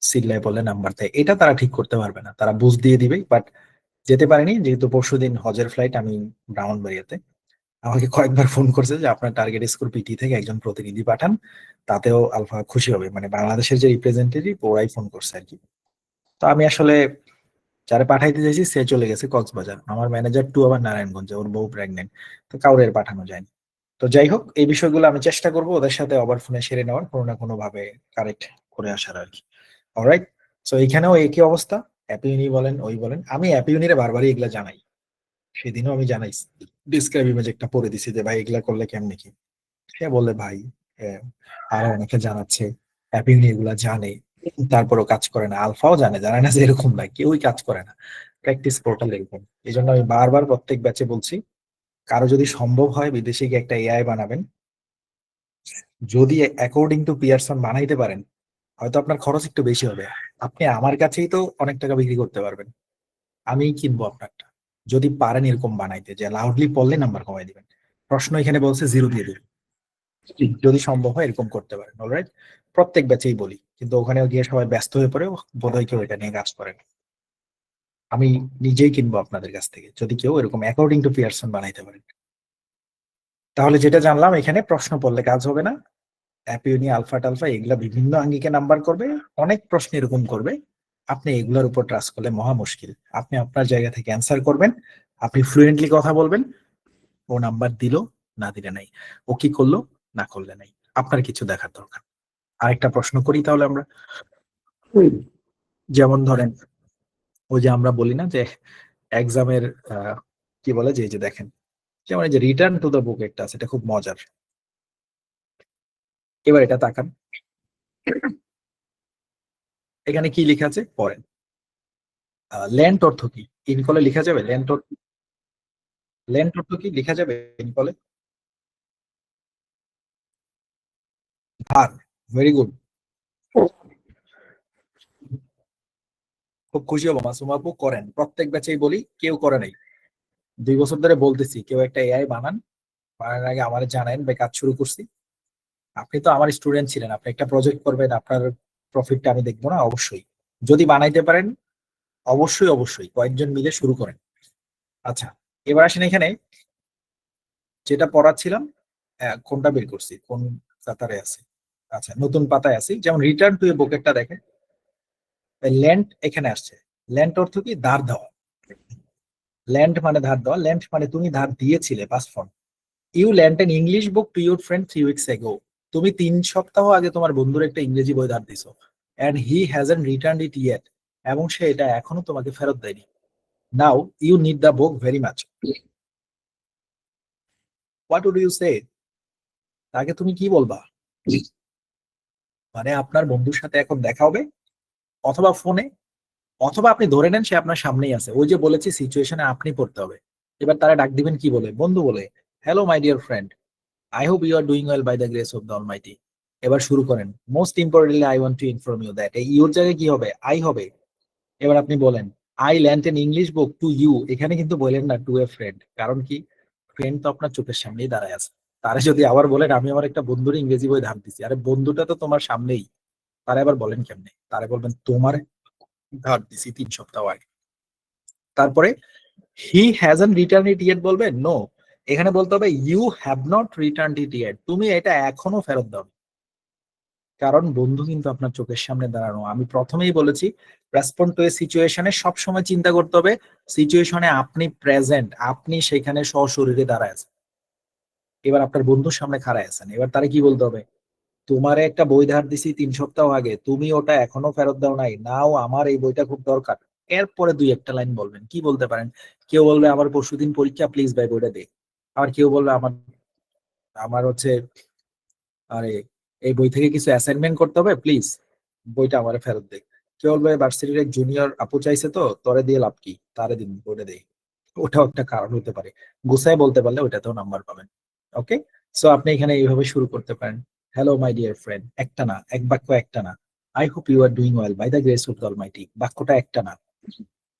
সিল্লায় বলে নাম্বার দেয়, এটা তারা ঠিক করতে পারবে না, তারা বুঝ দিয়ে দিবে। বাট যেতে পারিনি যেহেতু পরশুদিন হজের ফ্লাইট, আমি ব্রাহ্মণবাড়িয়াতে। আমাকে কয়েকবার ফোন করছে যে আপনার টার্গেট স্কোর পিটি থেকে একজন প্রতিনিধি পাঠান, তাতেও আলফা খুশি হবে, মানে বাংলাদেশের যে রিপ্রেজেন্টেটিভ ওরাই ফোন করছে আর কি। তো আমি আসলে যারা পাঠাইতে চাইছি সে চলে গেছে কক্সবাজার, আমার ম্যানেজার টু আবার নারায়ণগঞ্জে, ওর বউ প্রেগনেন্ট, তো কাউরে আর পাঠানো যায়নি। তো যাই হোক, এই বিষয়গুলো আমি চেষ্টা করবো ওদের সাথে ওভার ফোনে সেরে নেওয়ার, কোনো না কোনো ভাবে কারেক্ট করে আসার আর কি। অলরাইট। সো এখানেও একই অবস্থা, অ্যাপ ইউনি বলেন ওই বলেন, আমি অ্যাপ ইউনিরে বারবারই এগুলা জানাই, সেদিনও আমি জানাইছি, ডিসক্রাইব ইমেজ একটা পড়ে দিছি যে ভাই এগুলা করলে কেমনে কি। সে বলে ভাই আরো অনেকে জানাচ্ছে, অ্যাপ ইউনি এগুলা জানে, তারপরেও কাজ করে না। আলফাও জানে, জানে না যে এরকম না, কেউই কাজ করে না। প্র্যাকটিস পোর্টাল এরকম। এই জন্য আমি বারবার প্রত্যেক ব্যাচে বলছি, কারো যদি সম্ভব হয় বিদেশে গিয়ে একটা এআই বানাবেন, যদি অ্যাকর্ডিং টু পিয়ারসন বানাইতে পারেন, হয়তো আপনার খরচ একটু বেশি হবে, আপনি আমার কাছেই তো অনেক টাকা বিক্রি করতে পারবেন, আমি কিনবো আপনারটা। যদি পারেন এরকম বানাইতে যে লাউডলি পড়লে নাম্বার কমাই দিবেন, প্রশ্ন এখানে বলছে 0 দিয়ে দিবেন, যদি সম্ভব হয় এরকম করতে পারেন। অলরাইট। প্রত্যেক ব্যাচেই বলি, কিন্তু ওখানে গিয়ে সবাই ব্যস্ত হয়ে পড়ে, বোধহয় কেউ এটা নিয়ে কাজ করেন। আমি নিজেই কিনবো আপনাদের কাছ থেকে যদি কেউ এরকম অ্যাকর্ডিং টু পিয়ারসন বানাইতে পারেন। তাহলে যেটা জানলাম, এখানে প্রশ্ন পড়লে কাজ হবে না, অ্যাপিওনি আলফা টালফা এগুলা বিভিন্ন আঙ্গিকে নাম্বার করবে, অনেক প্রশ্ন এরকম করবে, আপনি এগুলোর উপর ট্রাস্ট করলে মহা মুশকিল। আপনি আপনার জায়গা থেকে অ্যান্সার করবেন, আপনি ফ্লুয়েন্টলি কথা বলবেন, ও নাম্বার দিল না দিলে নাই, ও কি করলো না করলে নাই, আপনার কিছু দেখার দরকার। আরেকটা প্রশ্ন করি তাহলে আমরা। যেমন ধরেন ওই যে আমরা বলি না যে এক্সামের কি বলে যে এই যে দেখেন, যেমন এই যে রিটার্ন টু দ্য বুক একটা আছে, এটা খুব মজার। এবার এটা তাকান, এখানে কি লেখা আছে পড়েন। ল্যান্ড অর্থ কি? ইনকলে লেখা যাবে ল্যান্ড অর্থ? ল্যান্ড অর্থ কি লেখা যাবে ইনকলে? ধার। Very good. খুব খুশি হবো মাসুম আপু, করেন। প্রত্যেক ব্যাচেই বলি, কেউ করে নাই। 2 বছর ধরে বলতেছি কেউ একটা এআই বানান, বানানোর আগে আমার জানাইন ভাই, কাজ শুরু করছি। আপনি তো আমার স্টুডেন্ট ছিলেন, আপনি একটা প্রজেক্ট করবেন, আপনার প্রফিটটা আমি দেখবো না? অবশ্যই। যদি বানাইতে পারেন অবশ্যই অবশ্যই কয়েকজন মিলে শুরু করেন। আচ্ছা, এবার আসেন এখানে যেটা পড়াচ্ছিলাম, কোনটা বের করছি, কোন কাতারে আছে? আচ্ছা, নতুন পাতায় আছি। যেমন রিটার্ন টু এ বুকেটটা দেখেন, ল্যান্ড এখানে আসছে। ল্যান্ড অর্থ কি? ধার দেওয়া। ল্যান্ড মানে ধার দেওয়া, ল্যান্ড মানে তুমি ধার দিয়েছিলে, past form. You lend an English book to your friend 3 weeks ago. তুমি 3 সপ্তাহ আগে তোমার বন্ধুর একটা ইংরেজি বই ধার দিছো, and he hasn't return it yet, এবং সে এটা এখনো তোমাকে ফেরত দেয়নি। Now you need the book very much, what would you say? তাকে তুমি কি বলবা? মানে আপনার বন্ধুর সাথে এখন দেখা হবে, অথবা ফোনে, অথবা আপনি ধরে নেন সে আপনার সামনেই আছে, ওই যে বলেছি সিচুয়েশনে আপনি পড়তে হবে। এবার তারা ডাক দিবেন কি বলে? বন্ধু বলে। Hello my dear friend, I hope you are doing well by the grace of the almighty. এবার শুরু করেন, most importantly I want to inform you that, এই ইউর জায়গায় কি হবে? আই হবে। এবার আপনি বলেন I lend an English book to you, এখানে কিন্তু বলেন না টু এ ফ্রেন্ড, কারণ কি? ফ্রেন্ড তো আপনার চোখের সামনেই দাঁড়ায় আছে। তারা যদি আবার বলেন আমি আমার একটা বন্ধুর ইংরেজি বই ধার দিছি, আরে বন্ধুটা তো তোমার সামনেই, তারা এবার বলেন কেমনে? তারা বলবেন তোমার ধার দিছি 3 সপ্তাহ আগে। তারপরে he hasn't return it yet বলবেন? নো, এখানে বলতে হবে you have not return it yet, তুমি এটা এখনো ফেরত দাও। কারণ বন্ধু কিন্তু আপনার চোখের সামনে দাঁড়ানো। আমি প্রথমেই বলেছি রেসপন্ড টু এ সিচুয়েশনে সবসময় চিন্তা করতে হবে সিচুয়েশনে আপনি প্রেজেন্ট, আপনি সেখানে সশরীরে দাঁড়ায় আছেন। এবার আপনার বন্ধুর সামনে খাড়ায় আছেন, এবার তারা কি বলতে হবে? তোমারে একটা বই ধার দিছি 3 সপ্তাহ আগে, তুমি ওটা এখনো ফেরত দাও নাই, নাও আমার এই বইটা খুব দরকার। এরপরে দুই একটা লাইন বলবেন, কি বলতে পারেন? কেউ বলবে আমার পরশুদিন পরীক্ষা, প্লিজ ভাই বইটা দে। আবার কেউ বলবে আমার আমার হচ্ছে আরে এই বই থেকে কিছু অ্যাসাইনমেন্ট করতে হবে, প্লিজ বইটা আমারে ফেরত দে। কেউ বলবে ভার্সিটির এক জুনিয়র আপু চাইছে, তো তোরে দিয়ে লাভ কি, তারে দিন বইটা দেই। ওটাও একটা কারণ হতে পারে। গুছায় বলতে পারলে ওইটাতেও নাম্বার পাবেন। ওকে, সো আপনি এখানে এইভাবে শুরু করতে পারেন, হ্যালো মাই ডিয়ার ফ্রেন্ড, একটা না, এক বাক্য একটা না। I hope you are doing well by the grace of the almighty, বাক্যটা একটা না,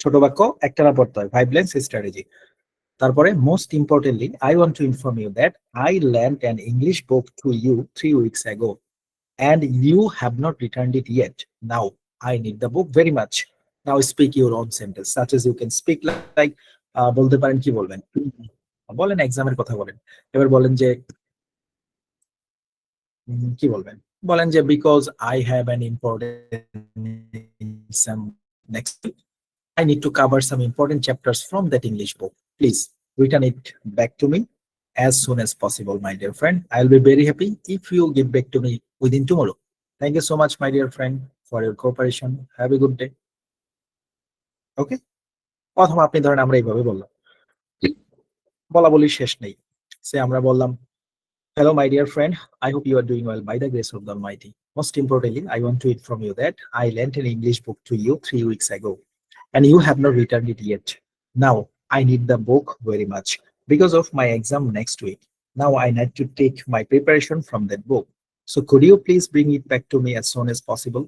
ছোট বাক্য একটা না পড়তে হয়, 5 লাইন স্ট্র্যাটেজি। তারপরে most importantly I want to inform you that I lend an English book to you 3 weeks ago and you have not returned it yet. Now I need the book very much. Now speak your own sentence, such as you can speak like বলতে পারেন, কি বলবেন? বলেন এক্সামের কথা বলেন। এবার বলেন যে কি বলবেন? বলেন যে because I have an important exam next week, I need to cover some important chapters from that English book. Please return it back to me as soon as possible, my dear friend. I'll be very happy if you give back to me within tomorrow. Thank you so much, my dear friend, for your cooperation. Have a good day. Okay? অথবা আপনি ধরেন আমরা এইভাবে বললাম, বলা বলি শেষ নেই, সে আমরা বললাম hello my dear friend, I hope you are doing well by the grace of the Almighty. Most importantly, I want to inform you that I lent an English book to you 3 weeks ago and you have not returned it yet. Now I need the book very much because of my exam next week. Now I need to take my preparation from that book. So could you please bring it back to me as soon as possible?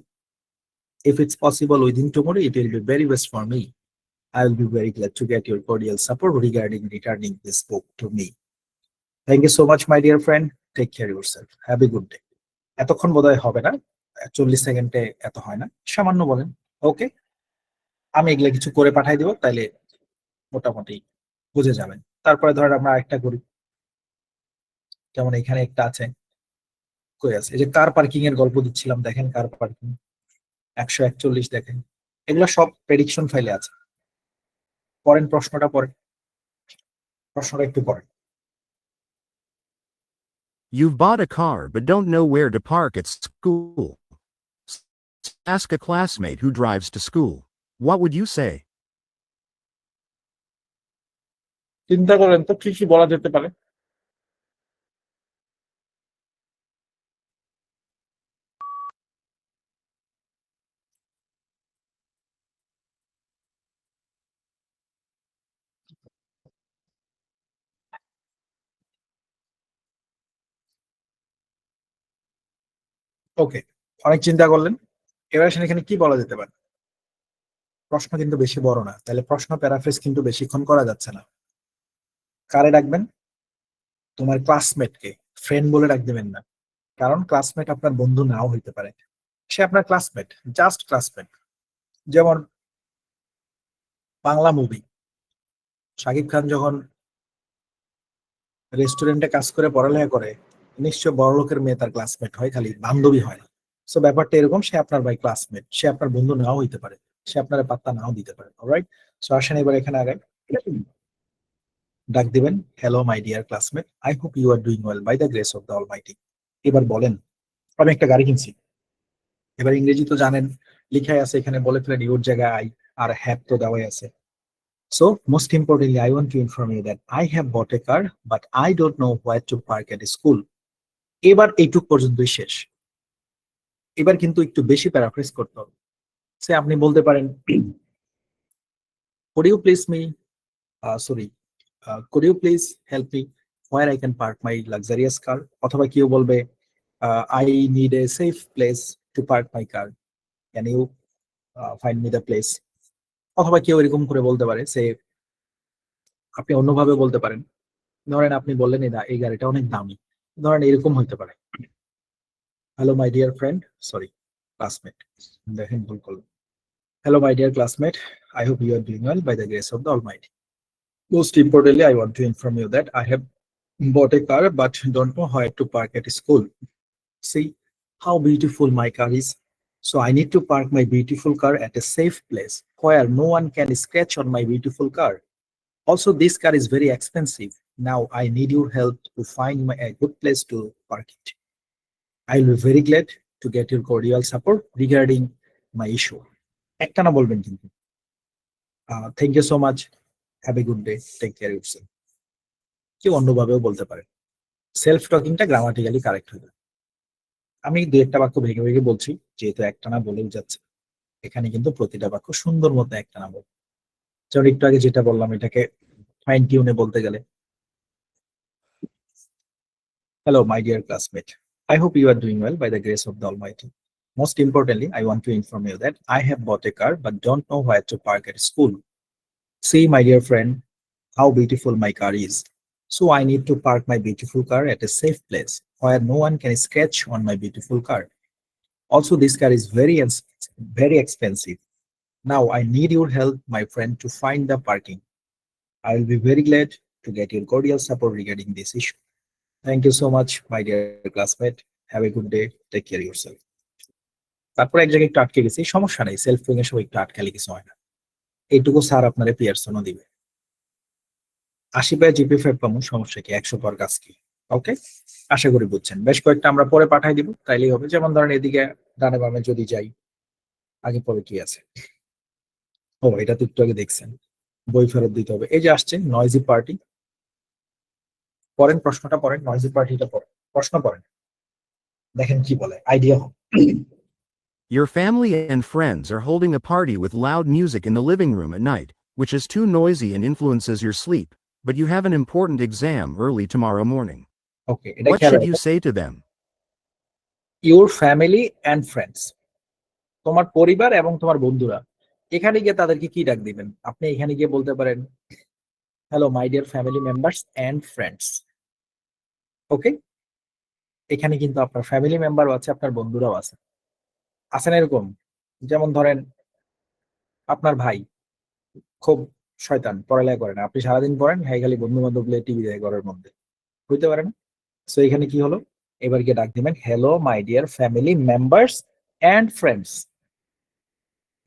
If it's possible within tomorrow, it will be very best for me. I will be very glad to get your cordial support regarding returning this book to me. Thank you so much, my dear friend. Take care of yourself. Have a good day. এতক্ষণ বোধহয় হবে না, 40 সেকেন্ডে এত হয় না, সামান্য বলেন। ওকে, আমি এগুলা কিছু করে পাঠাই দিব, তাইলে মোটামুটি বুঝে যাবেন। তারপরে ধরেন আমরা একটা করি, যেমন এখানে একটা আছে, কই আছে, এই যে কার পার্কিং এর গল্প দিচ্ছিলাম, দেখেন কার পার্কিং 141, দেখেন এগুলো সব প্রেডিকশন ফাইলে আছে। পড়েন প্রশ্নটা, পড়েন প্রশ্নটা একটু পড়েন। You've bought a car but don't know where to park at school. Ask a classmate who drives to school. What would you say? চিন্তা করেন তো কি কি বলা যেতে পারে। ওকে, অনেক চিন্তা করলেন, এবার আসেন এখানে কি বলা যেতে পারে। প্রশ্ন কিন্তু বেশি বড় না, তাহলে প্রশ্ন প্যারাফ্রেজ কিন্তু বেশিক্ষণ করা যাচ্ছে না। কারে ডাকবেন? তোমার ক্লাসমেটকে, ফ্রেন্ড বলে ডাক দিবেন না, কারণ ক্লাসমেট আপনার বন্ধু নাও হইতে পারে, সে আপনার ক্লাসমেট, জাস্ট ক্লাসমেট। যেমন বাংলা মুভি, শাকিব খান যখন রেস্টুরেন্টে কাজ করে পড়ালেখা করে, নিশ্চয় বড় লোকের মেয়ে তার ক্লাসমেট হয়, খালি বান্ধবী হয় না। সো ব্যাপারটা এরকম, সে আপনার ভাই ক্লাসমেট, সে আপনার বন্ধু নাও হইতে পারে, সে আপনার পাত্তা নাও দিতে পারে। অলরাইট, সো আসেন এবার এখানে আগাই, ডাক দিবেন hello my dear classmate, I hope you are doing well by the grace of the almighty. এবার বলেন আমি একটা গাড়ি কিনছি। এবার ইংরেজি তো জানেন, লিখাই আছে এখানে, বলে ফেলেন ইউর জায়গায় আই, আর হ্যাভ তো দেওয়াই আছে। So most importantly, I want to inform you that I have bought a car, but I don't know where to park at school. এবার এইটুক পর্যন্তই শেষ। এবার কিন্তু একটু বেশি প্যারাফ্রেজ করতে হবে। সে আপনি বলতে পারেন could you please me could you please help me where I can park my luxurious car? অথবা কেউ বলবে I need a safe place to park my car. Can you find me the place? অথবা কেউ এরকম করে বলতে পারে সে আপনি অন্যভাবে বলতে পারেন। ধরেন আপনি বললেন এই গাড়িটা অনেক দামি, ধরেন এরকম হতে পারে, hello my dear friend, sorry classmate, দেখেন ভুল করলাম। Hello my dear classmate, I hope you are doing well by the grace of the Almighty. Most importantly, I want to inform you that I have bought a car but don't know where to park at school. See how beautiful my car is. So I need to park my beautiful car at a safe place where no one can scratch on my beautiful car. Also, this car is very expensive. Now I need your help to find a good place to park it. I will be very glad to get your cordial support regarding my issue. একটানা বলবেন কিন্তু। Thank you so much. Have a good day. Take care of yourself. কেউ অন্যভাবেও বলতে পারে। Self টকিংটা grammatically correct হবে। আমি দু একটা বাক্য ভেঙে ভেঙে বলছি, যেহেতু একটানা বলেও যাচ্ছে। এখানে কিন্তু প্রতিটা বাক্য সুন্দর মতো একটানা বলবো। যেমন একটু আগে যেটা বললাম এটাকে ফাইন টিউনে বলতে গেলে, hello my dear classmate, I hope you are doing well by the grace of the Almighty. Most importantly, I want to inform you that I have bought a car but don't know where to park at school. See my dear friend, how beautiful my car is. So I need to park my beautiful car at a safe place where no one can scratch on my beautiful car. Also, this car is very expensive. Now I need your help, my friend, to find the parking. I will be very glad to get your cordial support regarding this issue. Thank you so much, my dear classmate. Have a good day. Take care of yourself. তারপর এক জায়গায় একটু আটকে গেছি, সমস্যা নেই, self talking এর সময় একটু আটকালে কিছু হয় না। এইটুকু স্যার আপনারে পিয়ারসনও দিবে। 80 পায় জিপি 5 পাবো, সমস্যা কি, 100 পাওয়ার কাজ কি? ওকে, আশা করি বুঝছেন। বেশ কয়েকটা আমরা পরে পাঠাই দিব, তাইলেই হবে। যেমন ধরেন এদিকে ডানে বামে যদি যাই, আগে পরে কি আছে, ও এটা তো একটু আগে দেখছেন, বই ফেরত দিতে হবে। এই যে আসছে নয়েজি পার্টি, পড়েন প্রশ্নটা পড়েন, নয়েজি পার্টিটা পড়েন, প্রশ্ন পড়েন, দেখেন কি বলে, আইডিয়া হোক। Your family and friends are holding a party with loud music in the living room at night, which is too noisy and influences your sleep, but you have an important exam early tomorrow morning. ওকে, এটা What খেয়াল should you রাখবেন। say to them? Your family and friends, তোমার পরিবার এবং তোমার বন্ধুরা। এখানে গিয়ে তাদেরকে কি ডাক দিবেন? আপনি এখানে গিয়ে বলতে পারেন, hello my dear family members and friends. Okay, এখানে কিন্তু আপনার ফ্যামিলি মেম্বারও আছে, আপনার বন্ধুরাও আছে। আছে না এরকম? যেমন ধরেন আপনার ভাই খুব শয়তান, পড়ালেখা করে না, আপনি সারাদিন পড়েন, হ্যাঁ খালি বন্ধু বান্ধব টিভি দেখে ঘরের মধ্যে, হইতে পারে না? সো এখানে কি হলো, এবার গিয়ে ডাক দিবেন, hello my dear family members and friends,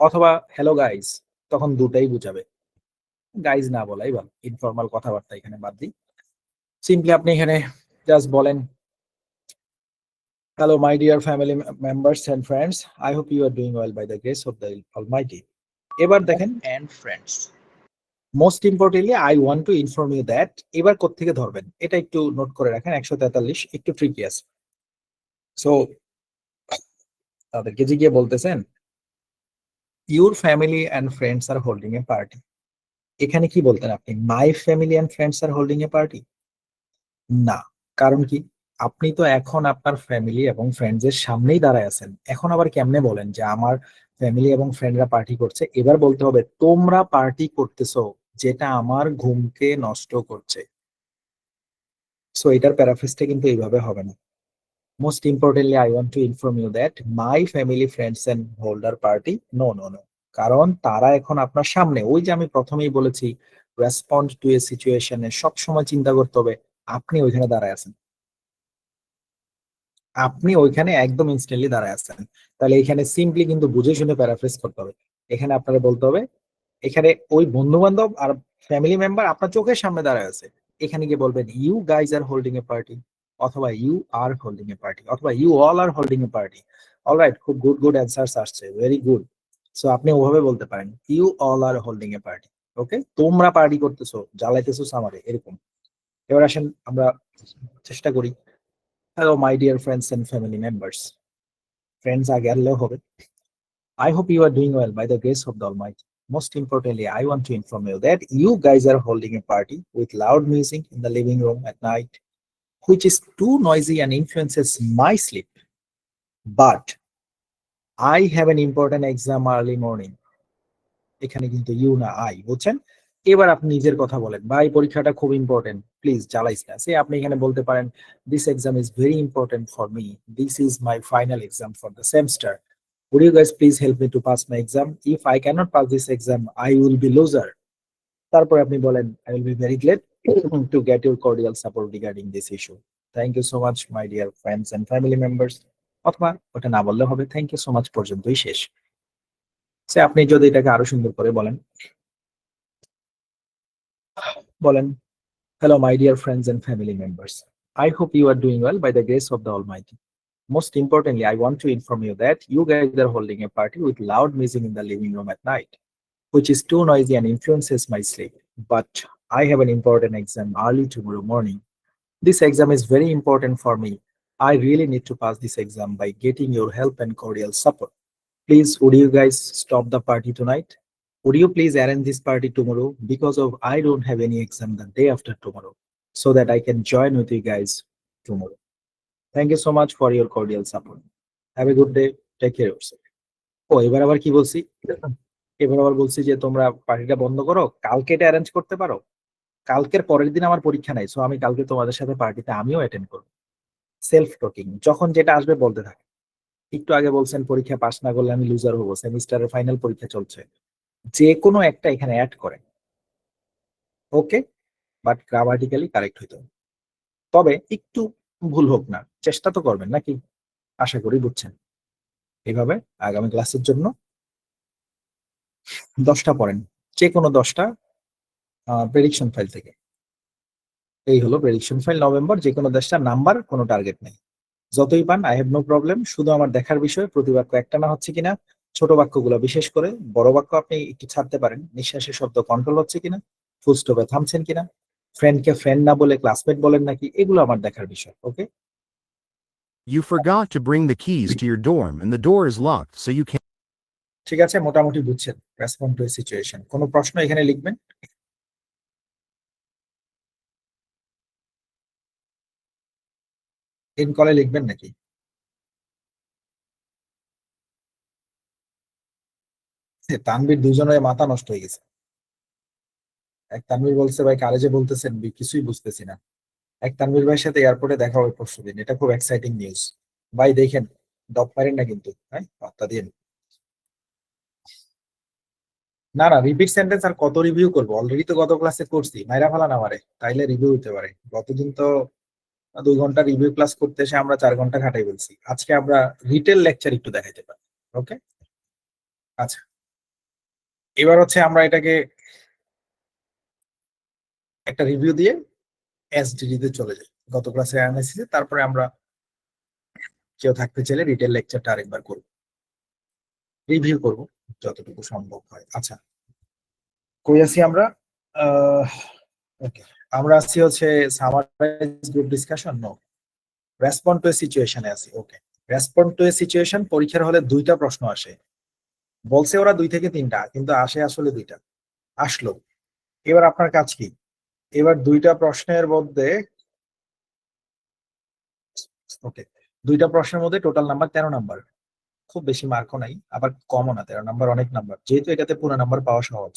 অথবা হ্যালো গাইজ, তখন দুটাই বুঝাবে। গাইজ না বলাই ভালো, ইনফর্মাল কথাবার্তা এখানে বাদ দিই। সিম্পলি আপনি এখানে জাস্ট বলেন, hello my dear family members and friends, I hope you are doing well by the grace of the almighty. এবার দেখেন and friends, most importantly I want to inform you that, এবার কোত্থেকে ধরবেন এটা একটু নোট করে রাখেন, 143 একটু ট্রিকি আছে। সো তাদেরকে যে গিয়ে বলতেছেন your family and friends are holding a party, এখানে কি বলতেন আপনি? My family and friends are holding a party না, কারণ কি, আপনি তো এখন আপনার ফ্যামিলি এবং ফ্রেন্ডস এর সামনেই দাঁড়ায় আছেন, এখন আবার কেমনে বলেন যে আমার ফ্যামিলি এবং ফ্রেন্ডরা পার্টি করছে? এবার বলতে হবে তোমরা পার্টি করতেছো, যেটা আমার ঘুমকে নষ্ট করছে। সো এটার প্যারাফ্রেজটা কিন্তু এইভাবে হবে না। Most importantly I want to inform you that my family friends and holder party, no no no, কারণ তারা এখন আপনার সামনে। ওই যে আমি প্রথমেই বলেছি, রেসপন্ড টু এ সিচুয়েশনে সবসময় চিন্তা করতে হবে আপনি ওইখানে দাঁড়ায় আছেন, আপনি ওইখানে একদম ইনস্ট্যান্টলি দাঁড়ায় আছেন। তাহলে এখানে সিম্পলি কিন্তু বুঝে শুনে প্যারাফ্রেজ করতে হবে। এখানে আপনারা বলতে হবে, এখানে ওই বন্ধু বান্ধব আর ফ্যামিলি মেম্বার আপনার চোখের সামনে দাঁড়ায় আছে, এখানে গিয়ে বলবেন you guys are holding a party, অথবা you are holding a party, অথবা you all are holding a party. Alright, খুব গুড গুড অ্যান্সার্স আসছে, ভেরি গুড। সো আপনি ওভাবে বলতে পারেন you all are holding a party. Okay, তোমরা party করতেছো, জ্বালাইতেছো সামারে, এরকম। এবার আসেন আমরা চেষ্টা করি, hello my dear friends and family members, friends আগে আনলেও হবে। I hope you are doing well by the grace of the Almighty. Most importantly, I want to inform you that you guys are holding a party with loud music in the living room at night, which is too noisy and influences my sleep. But I have an important exam early morning. এখানে কিন্তু you না I, বুঝছেন? এবার আপনি নিজের কথা বলেন, ভাই পরীক্ষাটা খুব ইম্পর্টেন্ট, প্লিজ জ্বালাইস না। সে আপনি এখানে বলতে পারেন, this exam is very important for me, this is my final exam for the semester, would you guys please help me to pass my exam? If I cannot pass this exam, I will be loser. তারপরে আপনি বলেন, I will be very glad to get your cordial support regarding this issue. Thank you so much, my dear friends and family members. অথবা ওটা না বললে হবে, thank you so much পর্যন্তই শেষ। সে আপনি যদি এটাকে আরো সুন্দর করে বলেন, hello my dear friends and family members, I hope you are doing well by the grace of the Almighty. Most importantly, I want to inform you that you guys are holding a party with loud music in the living room at night, which is too noisy and influences my sleep. But I have an important exam early tomorrow morning. This exam is very important for me. I really need to pass this exam by getting your help and cordial support. Please, would you guys stop the party tonight? Would you please arrange this party tomorrow, because of I don't have any exam the day after tomorrow, so that I can join with you guys tomorrow. Thank you so much for your cordial support. Have a good day. Take care of yourself. এবার আবার কি বলছি? এবার আবার বলছি যে তোমরা পার্টিটা বন্ধ করো, কালকে এটা অ্যারেঞ্জ করতে পারো। কালকের পরের দিন আমার পরীক্ষা নাই, সো আমি কালকে তোমাদের সাথে পার্টিতে আমিও অ্যাটেন্ড করবো। সেলফ টকিং, যখন যেটা আসবে বলতে থাকে। একটু আগে বলছেন পরীক্ষা পাস না করলে আমি লুজার হবো, সেমিস্টারের ফাইনাল পরীক্ষা চলছে, যে কোনো একটা এখানে অ্যাড করেন, ওকে? বাট গ্রামাটিক্যালি কারেক্ট হইতে হবে, তবে একটু ভুল হোক না, চেষ্টা তো করবেন নাকি? আশা করি বুঝছেন। এইভাবে আগামী ক্লাসের জন্য 10টা পড়েন, যে কোনো 10টা প্রেডিকশন ফাইল থেকে। এই হলো প্রেডিকশন ফাইল নভেম্বর, যে কোনো 10টা নাম্বার, কোনো টার্গেট নেই, যতই পান আই হ্যাভ নো প্রবলেম। শুধু আমার দেখার বিষয় প্রতি বাক্য একটা না হচ্ছে কিনা, ছোট বাক্যগুলো বিশেষ করে, বড় বাক্য আপনি একটু ছাড়তে পারেন, নিঃশ্বাসের শব্দ কন্ট্রোল হচ্ছে কিনা, ফুল স্টপে থামছেন কিনা, ফ্রেন্ডকে ফ্রেন্ড না বলে ক্লাসমেট বলেন নাকি, এগুলো আমার দেখার বিষয়, ওকে? You forgot to bring the keys to your dorm and the door is locked, so you can't. ঠিক আছে, মোটামুটি বুঝছেন। রেসপন্ড টু এ সিচুয়েশন, কোনো প্রশ্ন এখানে লিখবেন। ইন কলে লিখবেন নাকি? তানভীর দুজনের মাথা নষ্ট হয়ে গেছে। এক তানভীর বলছে, ভাই কারে যে বলতেছেন কিছুই বুঝতেছি না। এক তানভীর ভাইয়ের সাথে এয়ারপোর্টে দেখা হবে পরশুদিন, এটা খুব এক্সাইটিং নিউজ। ভাই দেখেন, ডপ মারেন না কিন্তু, হ্যাঁ বার্তা দিন। না না, রিপিট সেন্টেন্স আর কত রিভিউ করবো? অলরেডি তো গত ক্লাসে করছি, মাইরা ফালা না মারে, তাইলে রিভিউ হতে পারে। গতদিন তো 2 ঘন্টা রিভিউ ক্লাস করতে এসে আমরা 4 ঘন্টা খাটাই বলছি। আজকে আমরা রিটেল লেকচার একটু দেখাইতে পারি, ওকে? আচ্ছা, এবার হচ্ছে আমরা এটাকে একটা রিভিউ দিয়ে এসডিডি তে চলে যাই, গত ক্লাসে অ্যানালাইসিসে। তারপরে আমরা কেউ থাকতে চাইলে রিটেল লেকচারটা আরেকবার করব, রিভিউ করব যতটুকু সম্ভব হয়। আচ্ছা, কই আছি আমরা? ওকে, আমরা আছি হচ্ছে summarize group discussion, no, respond to a সিচুয়েশনে আছি। Okay, respond to a situation পরীক্ষার হলে 2টা প্রশ্ন আসে, বলছে ওরা 2 থেকে 3টা, কিন্তু আসে আসলে 2টা। আসলো, এবার আপনার কাজ কি? এবার 2টা প্রশ্নের মধ্যে, ওকে, 2টা প্রশ্নের মধ্যে টোটাল নাম্বার 13 নাম্বার, খুব বেশি মার্কও নাই, আবার কমও না, 13 নাম্বার অনেক নাম্বার, যেহেতু এটাতে পুরো নাম্বার পাওয়া সহজ।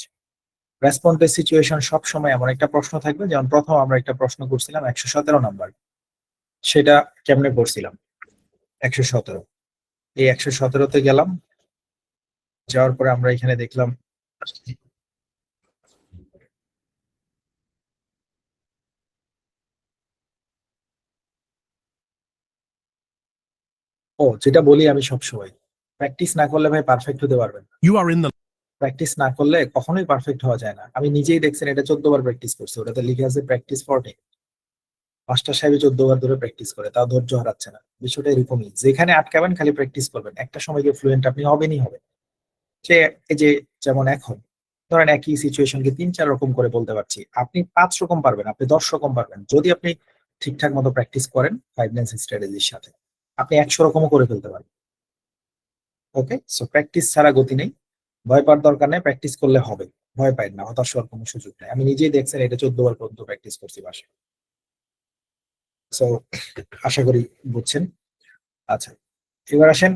রেসপন্ড টু সিচুয়েশন সবসময় এমন একটা প্রশ্ন থাকবে, যেমন প্রথম আমরা একটা প্রশ্ন করছিলাম 117 নাম্বার, সেটা কেমনে করছিলাম? 117, এই 117তে গেলাম, যাওয়ার পরে আমরা এখানে দেখলাম যেটা বলি আমি সবসময়, প্র্যাকটিস না করলে ভাই পারফেক্ট হতে পারবেন। প্র্যাকটিস না করলে কখনোই পারফেক্ট হওয়া যায় না। আমি নিজেই দেখছেন, এটা 14 বার প্র্যাকটিস করছি, ওটাতে লিখে আছে প্র্যাকটিস 40। মাস্টার সাহেব 14 বার ধরে প্র্যাকটিস করে, তাও ধৈর্য হারাচ্ছে না। বিষয়টা এরকমই, যেখানে আটকাবেন খালি প্র্যাকটিস করবেন, একটা সময় গিয়ে ফ্লুয়েন্ট আপনি হবেনই হবে। সে এই যে যেমন এখন ধরেন একই সিচুয়েশনকে 3-4 রকম করে বলতে পারছি, আপনি 5 রকম পারবেন, আপনি 10 রকম পারবেন, যদি আপনি ঠিকঠাক মতো প্র্যাকটিস করেন 5 লাইন্স স্ট্র্যাটেজির সাথে, আপনি 100 রকমও করে ফেলতে পারবেন। ওকে, সো প্র্যাকটিস ছাড়া গতি নেই। ভয় পাওয়ার দরকার নেই, প্র্যাকটিস করলে হবে। ভয় পাই না, হতাশ হওয়ার কোনো সুযোগ নেই। আমি নিজেই দেখছেন এটা 14 বার পর্যন্ত প্র্যাকটিস করছি বাসায়। সো আশা করি বুঝছেন। আচ্ছা, এবার আসেন,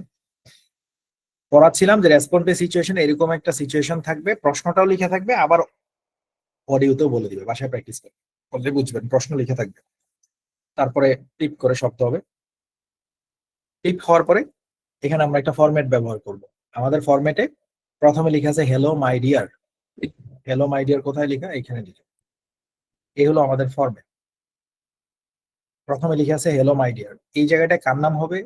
পড়াচ্ছিলাম যে রেসপন্ড সিচুয়েশন এরকম একটা সিচুয়েশন থাকবে, প্রশ্নটাও লিখে থাকবে, আবার অডিওতেও বলে দিবে, বাসায় প্র্যাকটিস করলে বুঝবেন। প্রশ্ন লিখে থাকবে, তারপরে টিপ করে শব্দ হবে। টিপ হওয়ার পরে এখানে আমরা একটা ফরম্যাট ব্যবহার করব। আমাদের ফরম্যাটে প্রথমে লেখা আছে hello my deer. Hello my deer কোথায় লেখা? এখানে লেখা। এই হলো আমাদের ফরম্যাট। প্রথমে লিখে আছে হ্যালো মাই ডিয়ার। এই জায়গাটা কার নাম হবে?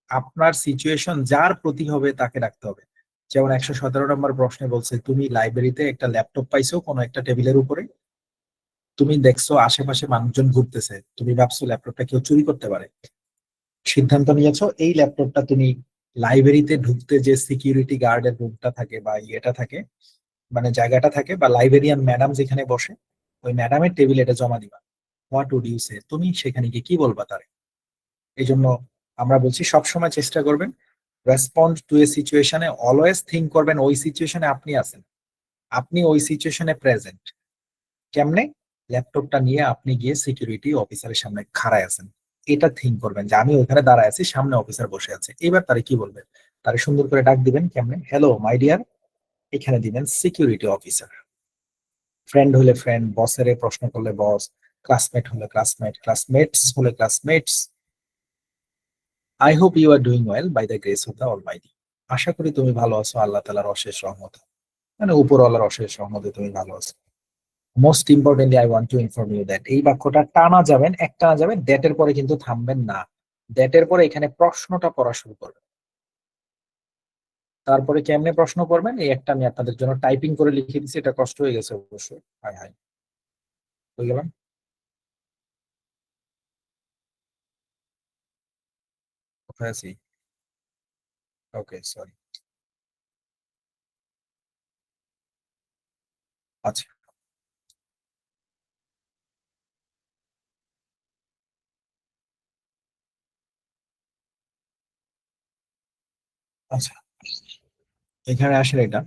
আপনার সিচুয়েশন যার প্রতি হবে তাকে রাখতে হবে। যেমন 117 নম্বর প্রশ্নে বলছে, তুমি লাইব্রেরিতে একটা ল্যাপটপ পাইছো কোনো একটা টেবিলের উপরে, তুমি দেখছো আশেপাশে মানুষজন ঘুরতেছে, তুমি ভাবছো ল্যাপটপটা কেউ চুরি করতে পারে, সিদ্ধান্ত নিয়েছো এই ল্যাপটপটা তুমি লাইব্রেরিতে ঢুকতে যে সিকিউরিটি গার্ডের রুমটা থাকে বা ইয়েটা থাকে, মানে জায়গাটা থাকে, বা লাইব্রেরিয়ান ম্যাডাম যেখানে বসে ওই ম্যাডামের টেবিলে এটা জমা দিবা। হোয়াট উড ইউ সে? তুমি সেখানে গিয়ে কি বলবা তারে? এই জন্য আমরা বলছি সবসময় চেষ্টা করবেন রেসপন্ড টু এ সিচুয়েশনে, অলওয়েজ থিঙ্ক করবেন ওই সিচুয়েশনে আপনি আছেন, আপনি ওই সিচুয়েশনে প্রেজেন্ট। কেমনে? ল্যাপটপটা নিয়ে আপনি গিয়ে সিকিউরিটি অফিসারের সামনে খাড়ায় আছেন, এটা থিঙ্ক করবেন যে আমি ওখানে দাঁড়ায় আছি, সামনে অফিসার বসে আছে। এবার তারে কি বলবেন? তারে সুন্দর করে ডাক দিবেন। কেমনে? হ্যালো মাই ডিয়ার, এখানে দিবেন সিকিউরিটি অফিসার। ফ্রেন্ড হলে ফ্রেন্ড, বসের প্রশ্ন করলে বস, ক্লাসমেট হলে ক্লাসমেট, ক্লাসমেটস হলে classmates. I hope you are doing well by the grace of the almighty. আশা করি তুমি ভালো আছো আল্লাহ তাআলার অশেষ রহমতে, মানে উপরওয়ালার অশেষ রহমতে তুমি ভালো আছো। Most importantly I want to inform you that. এই বাক্যটা টানা যাবেন, একটানা যাবেন, দ্যাটের পরে কিন্তু থামবেন না। দ্যাটের পরে এখানে প্রশ্নটা পড়া শুরু করবেন। তারপরে কেমনে প্রশ্ন করবেন এই একটা আমি আপনাদের জন্য টাইপিং করে লিখে দিচ্ছি, এটা কষ্ট হয়ে গেছে অবশ্যই। হাই হাই, হয়ে গেলাম। কোথায় আছি? ওকে, সরি। আচ্ছা আচ্ছা, এখানে আসেন এটা।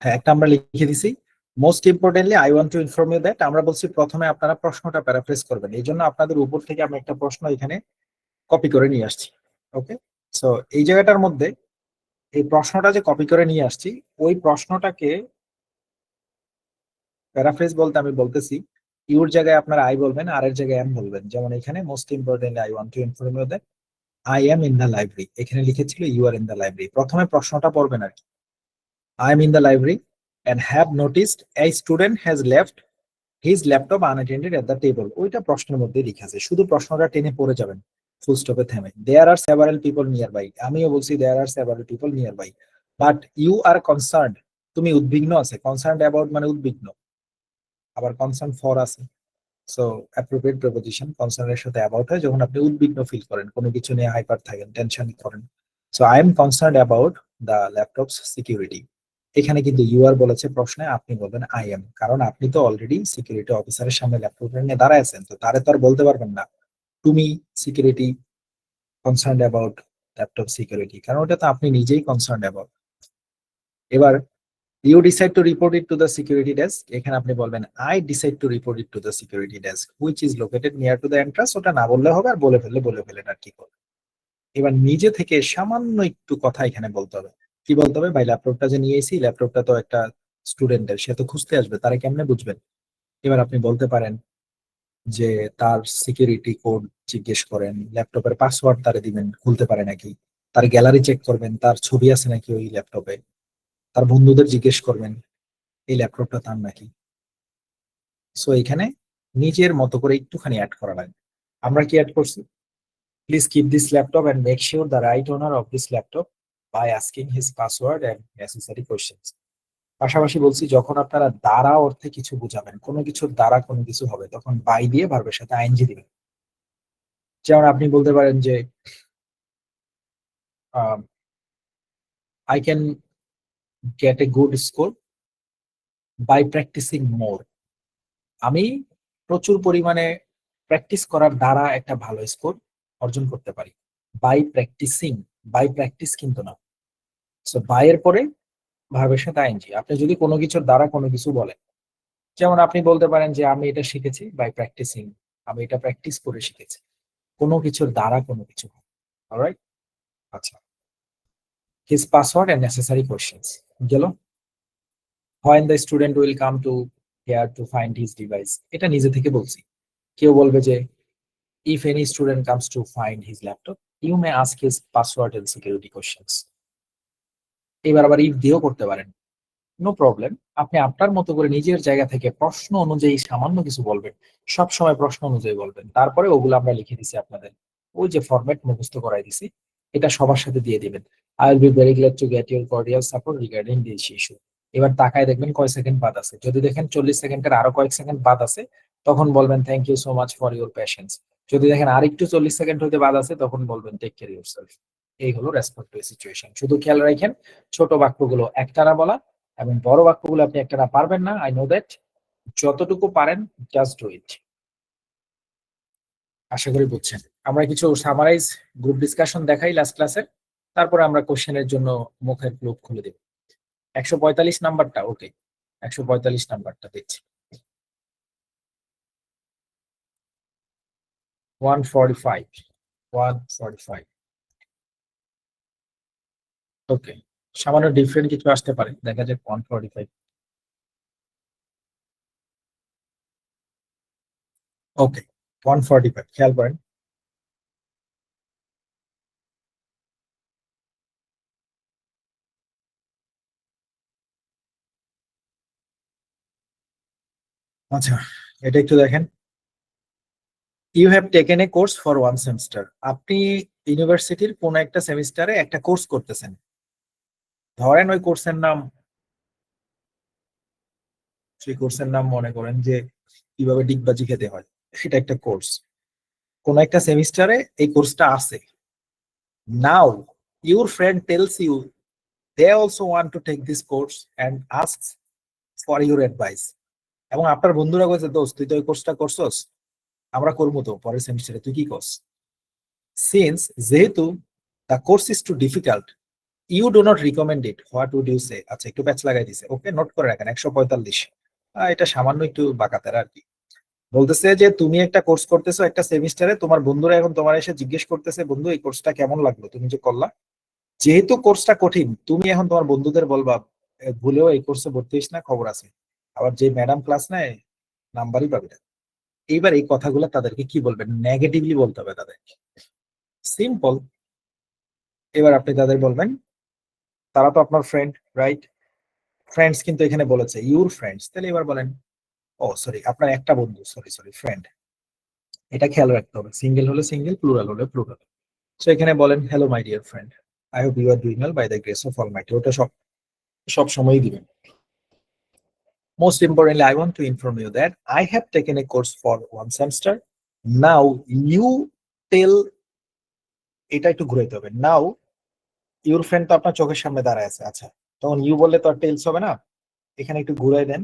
হ্যাঁ, একটা আমরা লিখে দিছি। Most importantly I want to inform you that. আমরা বলছি প্রথমে আপনারা প্রশ্নটা প্যারাফ্রেজ করবেন, এই জন্য আপনাদের উপর থেকে আমি একটা প্রশ্ন এখানে কপি করে নিয়ে আসছি। ওকে, সো এই জায়গাটার মধ্যে এই প্রশ্নটা যে কপি করে নিয়ে আসছি, ওই প্রশ্নটাকে প্যারাফ্রেজ বলতে আমি বলতেছি ইউর জায়গায় আপনারা আই বলবেন, আর এর জায়গায় এম বলবেন। যেমন এখানে most importantly I want to inform you that I am in the library, এখানে লিখেছিল you are in the library. প্রথমে প্রশ্নটা পড়বেন আর কি। I am in the library and have noticed a student has left his laptop unattended at the table. ওইটা প্রশ্নের মধ্যে লেখা আছে, শুধু প্রশ্নটা টেনে পড়ে যাবেন ফুল স্টপে থেমে। There are several people nearby, আমিও বলছি there are several people nearby, but you are concerned, তুমি উদ্বিগ্ন আছে। concerned about মানে উদ্বিগ্ন, আবার concern for আছে। সো অ্যাপ্রোপ্রিয়েট প্রিপোজিশন কনসার্ন এর সাথে অ্যাবাউট হয় যখন আপনি উদ্বিগ্ন ফিল করেন, কোনো কিছু নিয়ে হাইপার থাকেন, টেনশন করেন। So I am concerned about the laptops security. এখানে কিন্তু ইউ আর বলেছে প্রশ্নে, আপনি বলবেন আই এম, কারণ আপনি তো অলরেডি সিকিউরিটি অফিসারের সামনে ল্যাপটপ নিয়ে দাঁড়ায় আছেন, তো তারে তো আর বলতে পারবেন না তুমি security concerned about laptop security, কারণ ওটা তো আপনি নিজেই কনসার্নড অ্যাবাউট। এবার you decide to report it to the security desk, এখানে আপনি বলবেন I decide to report it to the security desk which is located near to the entrance. ওটা না বললে হবে, আর বলে ফেললে বলে ফেলেন, আর কি করবেন। এবার নিজে থেকে সামান্য একটু কথা এখানে বলতে হবে। কি বলতে হবে? ভাই ল্যাপটপটা যে নিয়ে এসেছি, ল্যাপটপটা তো একটা স্টুডেন্টের, সে তো খুঁজতে আসবে, তারা কেমনে বুঝবেন? এবার আপনি বলতে পারেন যে তার সিকিউরিটি কোড জিজ্ঞেস করেন, ল্যাপটপের পাসওয়ার্ড তারে দিবেন, খুলতে পারে নাকি, তার গ্যালারি চেক করবেন, তার ছবি আছে নাকি ওই ল্যাপটপে, তার বন্ধুদের জিজ্ঞেস করবেন এই ল্যাপটপটা তার নাকি। সো এখানে নিজের মতো করে একটুখানি অ্যাড করা লাগবে। আমরা কি অ্যাড করছি? Please keep this laptop and make sure the right owner of this laptop by asking his password and necessary questions. পাশাপাশি বলছি যখন আপনারা দ্বারা অর্থে কিছু বুঝাবেন, কোনো কিছুর দ্বারা কোনো কিছু হবে, তখন বাই দিয়ে ভার্বের সাথে আইএনজি দিবেন। যেমন আপনি বলতে পারেন যে I can get a good score by practicing more. আমি প্রচুর পরিমাণে প্র্যাকটিস করার দ্বারা একটা ভালো স্কোর অর্জন করতে পারি। বাই প্র্যাকটিসিং বাই প্র্যাকটিস কিন্তু না। সো বাই এর পরে ভার্বের সাথে আইএনজি। আপনি যদি কোনো কিছুর দ্বারা কোনো কিছু বলেন, যেমন আপনি বলতে পারেন যে আমি এটা শিখেছি বাই প্র্যাকটিসিং, আমি এটা প্র্যাকটিস করে শিখেছি। কোনো কিছুর দ্বারা কোনো কিছু। অলরাইট, আচ্ছা। His password and necessary questions গেল। when the student will come to here to find his device, এটা নিজে থেকে বলছি। কেউ বলবে যে if any student comes to find his laptop, you may ask his password and security questions. এবার আবার if দিয়েও করতে পারেন, নো প্রবলেম। আপনি আপনার মতো করে নিজের জায়গা থেকে প্রশ্ন অনুযায়ী সামান্য কিছু বলবেন, সব সময় প্রশ্ন অনুযায়ী বলবেন। তারপরে ওগুলো আমরা লিখে দিছি আপনাদের, ওই যে ফরম্যাট মুখস্থ করাই দিছি, এটা সবার সাথে দিয়ে দিবেন। I will be very glad to get your cordial support regarding this issue. এবার তাকায় দেখবেন কয় সেকেন্ড বাদ আছে। যদি দেখেন 40 সেকেন্ডের আরো কয়েক সেকেন্ড বাদ আছে, তখন বলবেন thank you so much for your patience. যদি দেখেন আরেকটু 40 সেকেন্ড হইতে বাদ আছে, তখন বলবেন টেক কেয়ার ইউরসেলফ। এই হলো রেসপন্ড টু সিচুয়েশন। শুধু খেয়াল রাখেন ছোট বাক্যগুলো একটানা বলা, এবং বড় বাক্যগুলো আপনি একটানা পারবেন না, আই নো দ্যাট। যতটুকু পারেন জাস্ট ডু ইট। আশা করি বুঝছেন। আমরা কিছু সামারাইজ গ্রুপ ডিসকাশন দেখাই লাস্ট ক্লাসের, তারপরে আমরা কোশ্চেনের জন্য মুখের গ্রুপ খুলে দেব। 145 নাম্বারটা, ওকে 145 নাম্বারটা দেখছি। 145 ওকে, সামান্য ডিফারেন্ট কিছু আসতে পারে, দেখা যাক। 145 ওকে। 145 খেয়াল করেন। আচ্ছা, এটা একটু দেখেন। You have taken a course for 1 semester. আপনি ইউনিভার্সিটির কোন একটা সেমিস্টারে একটা কোর্স করতেছেন। ধরেন ওই কোর্সের নাম, সেই কোর্সের নাম মনে করেন যে কিভাবে ডিগবাজি খেতে হয়, সেটা একটা কোর্স। কোন একটা সেমিস্টারে এই কোর্সটা আছে। Now your friend tells you they also want to take this course and asks for your advice. এবং আপনার বন্ধুরা বলছে, দোস্ত তুই তো ওই কোর্সটা করছস, আমরা করবো তো পরের সেমিস্টারে, তুই কি করস? সিন্স যেহেতু the course is too difficult, you do not recommend it, what would you say? আচ্ছা, একটু প্যাচ লাগাই দিছে, ওকে নোট করে রাখেন 145। এটা সামান্য একটু বাঁকাতেরা আর কি। বলতেছে যে তুমি একটা কোর্স করতেছো একটা সেমিস্টারে, তোমার বন্ধুরা এখন তোমার এসে জিজ্ঞেস করতেছে, বন্ধু এই কোর্সটা কেমন লাগলো তুমি যে করলা? যেহেতু কোর্সটা কঠিন, তুমি এখন তোমার বন্ধুদের বলবা ভুলেও এই কোর্সে ভর্তি হইস না, খবর আছে। আবার যে ম্যাডাম ক্লাস নেয় নাম্বারই পাবে না। এইবার এই কথাগুলো তাদেরকে কি বলবেন? নেগেটিভলি বলতে হবে তাদেরকে, সিম্পল। এবার আপনি তাদের বলবেন, তারা তো আপনার ফ্রেন্ড, রাইট? ফ্রেন্ডস কিন্তু এখানে বলেছে ইউর ফ্রেন্ডস, তাহলে এবার বলেন, ও সরি আপনার একটা বন্ধু, সরি ফ্রেন্ড। এটা খেয়াল রাখতে হবে, সিঙ্গেল হলে সিঙ্গেল, প্লুরাল হলে প্লুরাল। সো এখানে বলেন hello my dear friend, I hope you are doing well by the grace of almighty. ওটা সব সব সময়ই দিবেন। Most importantly, I want to inform you that I have taken a course for 1 semester. Now you tell, এটা একটু ঘুরাইতে হবে। নাও your friend তো আপনার চোখের সামনে দাঁড়ায় আছে, আচ্ছা তখন ইউ বললে তো আর টেলস হবে না, এখানে একটু ঘুরাই দেন।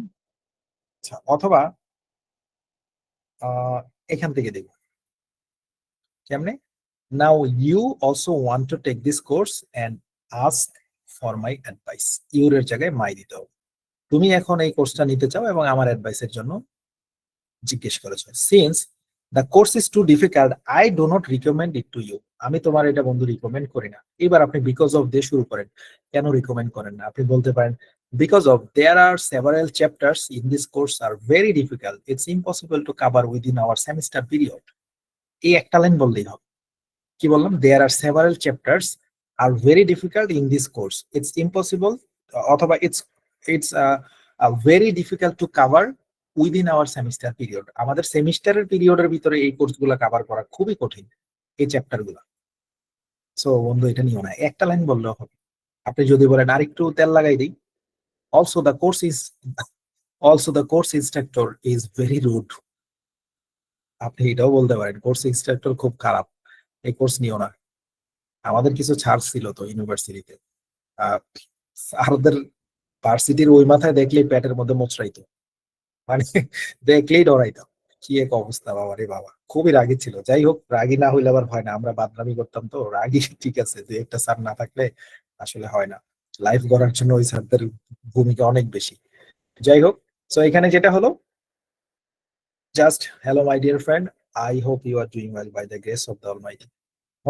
আচ্ছা, অথবা এখান থেকে দেখব কেমনে। Now you also want to take this course and ask for my advice. Your এর জায়গায় মাই দিতে হবে। তুমি এখন এই কোর্সটা নিতে চাও এবং আমার অ্যাডভাইসের জন্য জিজ্ঞেস করেছো। Since the course is too difficult, I do not recommend it to you. আমি তোমার এটা বন্ধু রিকমেন্ড করি না। এবার আপনি বিকজ অফ দিয়ে শুরু করেন। কেন রিকমেন্ড করেন না? আপনি বলতে পারেন because of there are several chapters in this course are very difficult, it's impossible to cover within our semester period. এই একটা লাইন বললেই হবে। কি বললাম? There are several chapters are very difficult in this course, it's impossible, অথবা it's it's very difficult to cover within our semester period. আমাদের সেমিস্টারের পিরিয়ডের ভিতরে এই কোর্সগুলো কভার করা খুবই কঠিন, এই চ্যাপ্টার গুলো। সো বন্ধু এটা নিও না, একটা লাইন বললেও হবে। আপনি যদি বলেন আর একটু তেল লাগাই দিই, also the course is also the course instructor is very rude. আপনি এটাও বলতে পারেন কোর্স ইনস্ট্রাক্টর খুব খারাপ, এই কোর্স নিও না। আমাদের কিছু ছাড় ছিল তো ইউনিভার্সিটিতে, স্যারদের ভার্সিটির ওই মাথায় দেখলেই পেটের মধ্যে মোচড়াইতো, মানে দেখলেই ডরাইতো। কি এক অবস্থা বাবা রে বাবা, খুবই রাগী ছিল। যাই হোক, রাগী না হইলে আবার হয় না, আমরা বাদরামি করতাম তো, রাগী ঠিক আছে, যে একটা স্যার না থাকলে আসলে হয় না, লাইফ গড়ার জন্য ওই স্যারদের ভূমিকা অনেক বেশি। যাই হোক, তো এখানে যেটা হলো, just hello my dear friend, I hope you are doing well by the grace of the Almighty.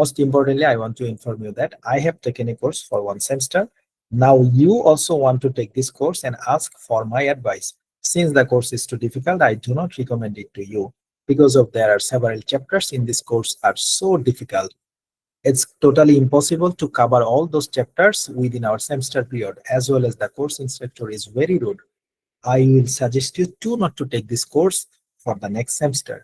Most importantly, I want to inform you that I have taken a course for 1 semester. Now you also want to take this course and ask for my advice. Since the course is too difficult, I do not recommend it to you because of there are several chapters in this course are so difficult. It's totally impossible to cover all those chapters within our semester period, as well as the course instructor is very rude. I will suggest you to not to take this course for the next semester.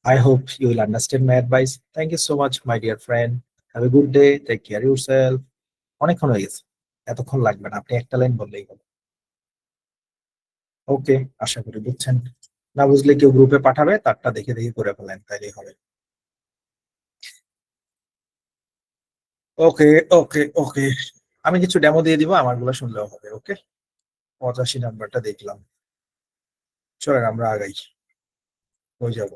I hope you will understand my advice. Thank you so much, my dear friend. Have a good day. Take care of yourself. অনেকক্ষণ হয়ে গেছে, এতক্ষণ লাগবে না, আপনি একটা line বললেই হবে। ওকে, আশা করি বুঝছেন। না বুঝলে কেউ গ্রুপে পাঠাবে, তারটা দেখে দেখে করে ফেলেন, তাইলেই হবে। ওকে ওকে ওকে, আমি কিছু ডেমো দিয়ে দিব, আমারগুলো শুনলেও হবে। ওকে, 85 নাম্বারটা দেখলাম, চলেন আমরা আগাই, হয়ে যাব।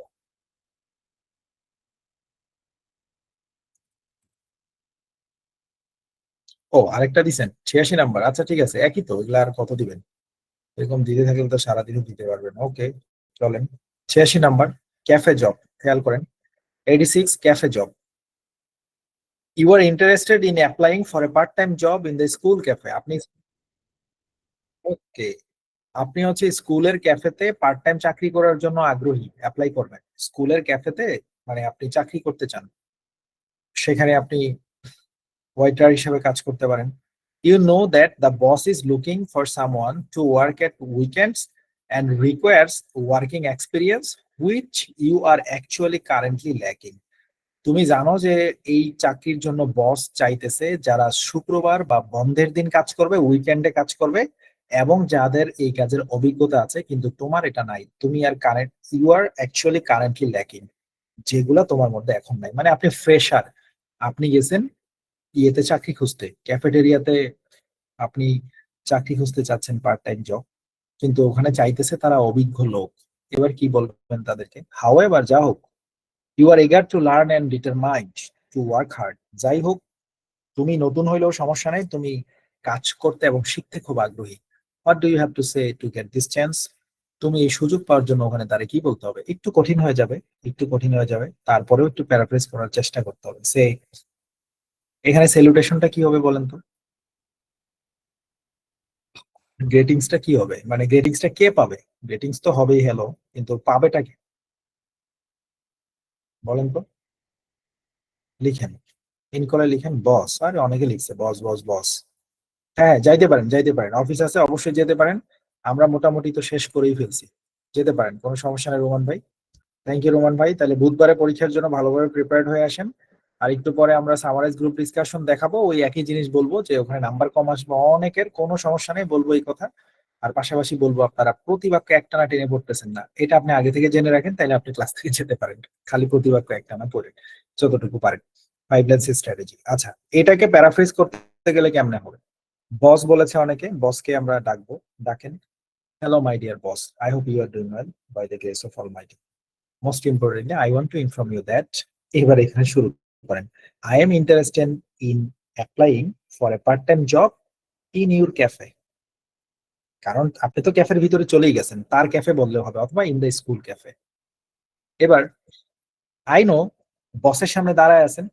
ও, আরেকটা দিছেন 86 নাম্বার, আচ্ছা ঠিক আছে, একই তো, এগুলা আর কত দিবেন, এরকম দিতে থাকলে তো সারাদিনও দিতে পারবেন। ওকে, চলেন। 86 নাম্বার, ক্যাফে জব, খেয়াল করেন। 86, cafe job. You are interested in applying for a part time job in the school cafe. আপনি, ওকে, আপনি হচ্ছে স্কুলের ক্যাফেতে পার্ট টাইম চাকরি করার জন্য আগ্রহী, অ্যাপ্লাই করবেন স্কুলের ক্যাফেতে, মানে আপনি চাকরি করতে চান, সেখানে আপনি ওয়েটার হিসেবে কাজ করতে পারেন। You know that the boss is looking for someone to work at weekends and requires working experience which you are actually currently lacking. তুমি জানো যে এই চাকরির জন্য বস চাইতেছে যারা শুক্রবার বা বন্ধের দিন কাজ করবে, উইকেন্ডে কাজ করবে, এবং যাদের এই কাজের অভিজ্ঞতা আছে, কিন্তু তোমার এটা নাই, তুমি are current, you are actually currently lacking, যেগুলা তোমার মধ্যে এখন নাই, মানে আপনি ফ্রেশার, আপনি গেছেন ইয়েতে চাকরি খুঁজতে, ক্যাফেটেরিয়াতে আপনি চাকরি খুঁজতে চাচ্ছেন পার্ট টাইম জব, কিন্তু ওখানে চাইতেছে তারা অভিজ্ঞ লোক। এবার কি বলবেন তাদেরকে? হাউএভার, যা হোক, you are eager to learn and determined to work hard. যাই হোক, তুমি নতুন হইলেও সমস্যা নেই, তুমি কাজ করতে এবং শিখতে খুব আগ্রহী। What do you have to say to get this chance? তুমি এই সুযোগ পাওয়ার জন্য ওখানে তারে কি বলতে হবে? একটু কঠিন হয়ে যাবে, একটু কঠিন হয়ে যাবে, তারপরেও একটু প্যারাফ্রেজ করার চেষ্টা করতে হবে। সে, এখানে সেলুটেশনটা কি হবে বলেন তো? গ্রেটিংসটা কি হবে, মানে গ্রেটিংসটা কে পাবে? গ্রেটিংস তো হবেই হ্যালো, কিন্তু পাবেটা কি বলেন তো? লিখেন, ইন করে লিখেন বস। আরে অনেকে লিখছে বস বস বস। হ্যাঁ, যাইতে পারেন, যাইতে পারেন, অফিস আছে, অবশ্যই যেতে পারেন। আমরা মোটামুটি তো শেষ করেই ফেলছি, যেতে পারেন, কোনো সমস্যা নেই রোমান ভাই। থ্যাংক ইউ রোমান ভাই। তাহলে বুধবারে পরীক্ষার জন্য ভালোভাবে প্রিপেয়ার্ড হয়ে আসেন। আর একটু পরে আমরা সামারাইজ গ্রুপ ডিসকাশন দেখাবো, ওই একই জিনিস বলবো যে ওখানে নাম্বার কম আসবে অনেকের, কোনো সমস্যা নেই, বলবো এই কথা। আর পাশাপাশি বলবো আপনারা প্রতিবাক্য একটানা টেনে পড়তেছেন না, এটা আপনি আগে থেকে জেনে রাখেন, তাহলে আপনি ক্লাস থেকে যেতে পারেন। খালি প্রতিবাক্য একটানা পড়ে যতটুকু পারেন। Five lines strategy. আচ্ছা, এটাকে প্যারাফ্রেজ করতে গেলে কেমনে হবে? বস বলেছে অনেকে, বসকে আমরা ডাকবো, ডাকেন। Hello my dear boss, I hope you are doing well by the grace of almighty. Most importantly I want to inform you that, এবার এখানে শুরু করেন। I am interested in applying for a part time job in your cafe. কারণ আপনি তো ক্যাফের ভিতরে চলেই গেছেন, তার ক্যাফে বললেও হবে, অথবা ইন দ্য স্কুল ক্যাফে। এবার আই নো, বসের সামনে দাঁড়ায় আছেন,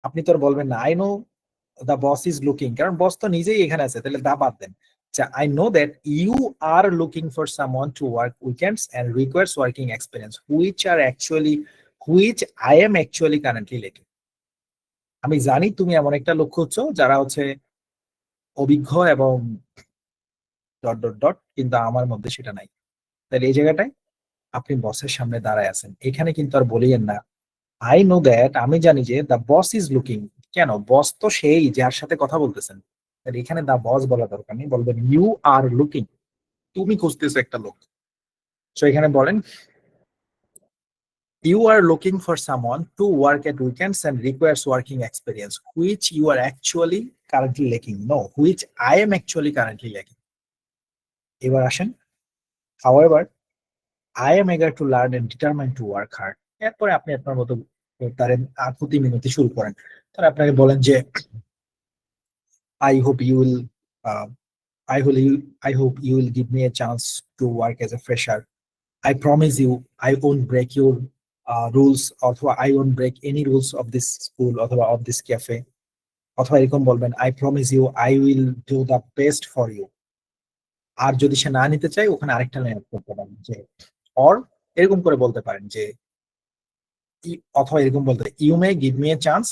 আপনি তো আর বলবেন না I know the boss is looking, কারণ বস তো নিজেই এখানে আছে, তাহলে দা বাদ দেন। I know that you are looking for someone to work weekends and requires working experience which I am actually currently lacking. আমি জানি তুমি এমন একটা লোক খুঁজছো যারা হচ্ছে অভিজ্ঞ এবং ডট ডট ডট, কিন্তু আমার মধ্যে সেটা নাই। তাহলে এই জায়গাটায় আপনি বসের সামনে দাঁড়ায় আছেন, এখানে কিন্তু আর বলিয়েন না আই নো দ্যাট, আমি জানি যে দ্য বস ইজ লুকিং। কেন? বস তো সেই যার সাথে কথা বলতেছেন, তাহলে এখানে দ্য বস বলা দরকার নেই, বলবেন ইউ আর লুকিং, তুমি খুঁজতেছো একটা লোক। তো এখানে বলেন you are looking for someone to work at weekends and requires working experience which you are actually currently lacking, no which I am actually currently lacking. এবার আসেন, however I am eager to learn and determined to work hard. এরপরে আপনি আপনার মতো তার আকুতি মিনতি শুরু করেন। তারা আপনাকে বলেন যে I hope you will uh, I hope you will give me a chance to work as a fresher. I promise you I won't break your rules, অথবা I won't break any rules of this school অথবা of this cafe. অথবা এরকম বলবেন I promise you I will do the best for you. আর যদি সে না নিতে চায় ওখানে আরেকটা লাইন করতে পারেন যে or এরকম করে বলতে পারেন যে অথবা এরকম বলতে you may give me a chance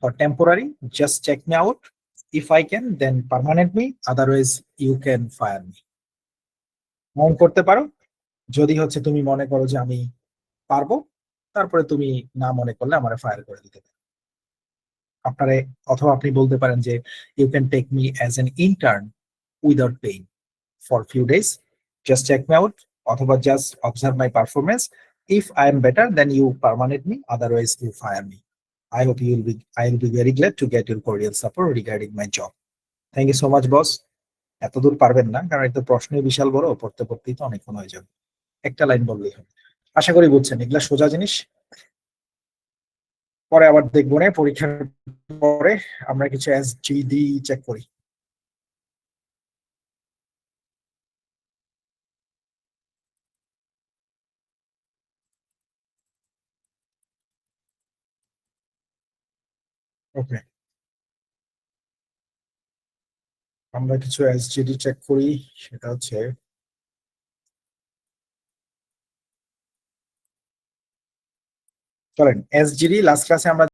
for temporary, just check me out, if I can then permanent me, otherwise you can fire me. মন করতে পারো, যদি হচ্ছে তুমি মনে করো যে আমি পারবো, তারপরে তুমি না মনে করলে আমারে ফায়ার করে দিতে পারো আপনারে। অথবা আপনি বলতে পারেন যে you can take me as an intern without paying for few days, just check me out, অথবা just observe my performance, if I am better then you permanent me, otherwise you fire me. I will be very glad to get your cordial support regarding my job. Thank you so much boss. এতদূর পারবেন না কারণ এটা প্রশ্ন বিশাল বড়, পড়তে পড়তেই তো অনেকক্ষণ হয়ে যাবে, একটা লাইন বললেই হবে। আশা করি বুঝছেন, এগুলা সোজা জিনিস। পরে আবার দেখবো না, পরীক্ষার পরে আমরা কিছু এসজিডি চেক করি। ওকে, আমরা কিছু এসজিডি চেক করি, সেটা হচ্ছে চলেন এসজিডি লাস্ট ক্লাসে আমরা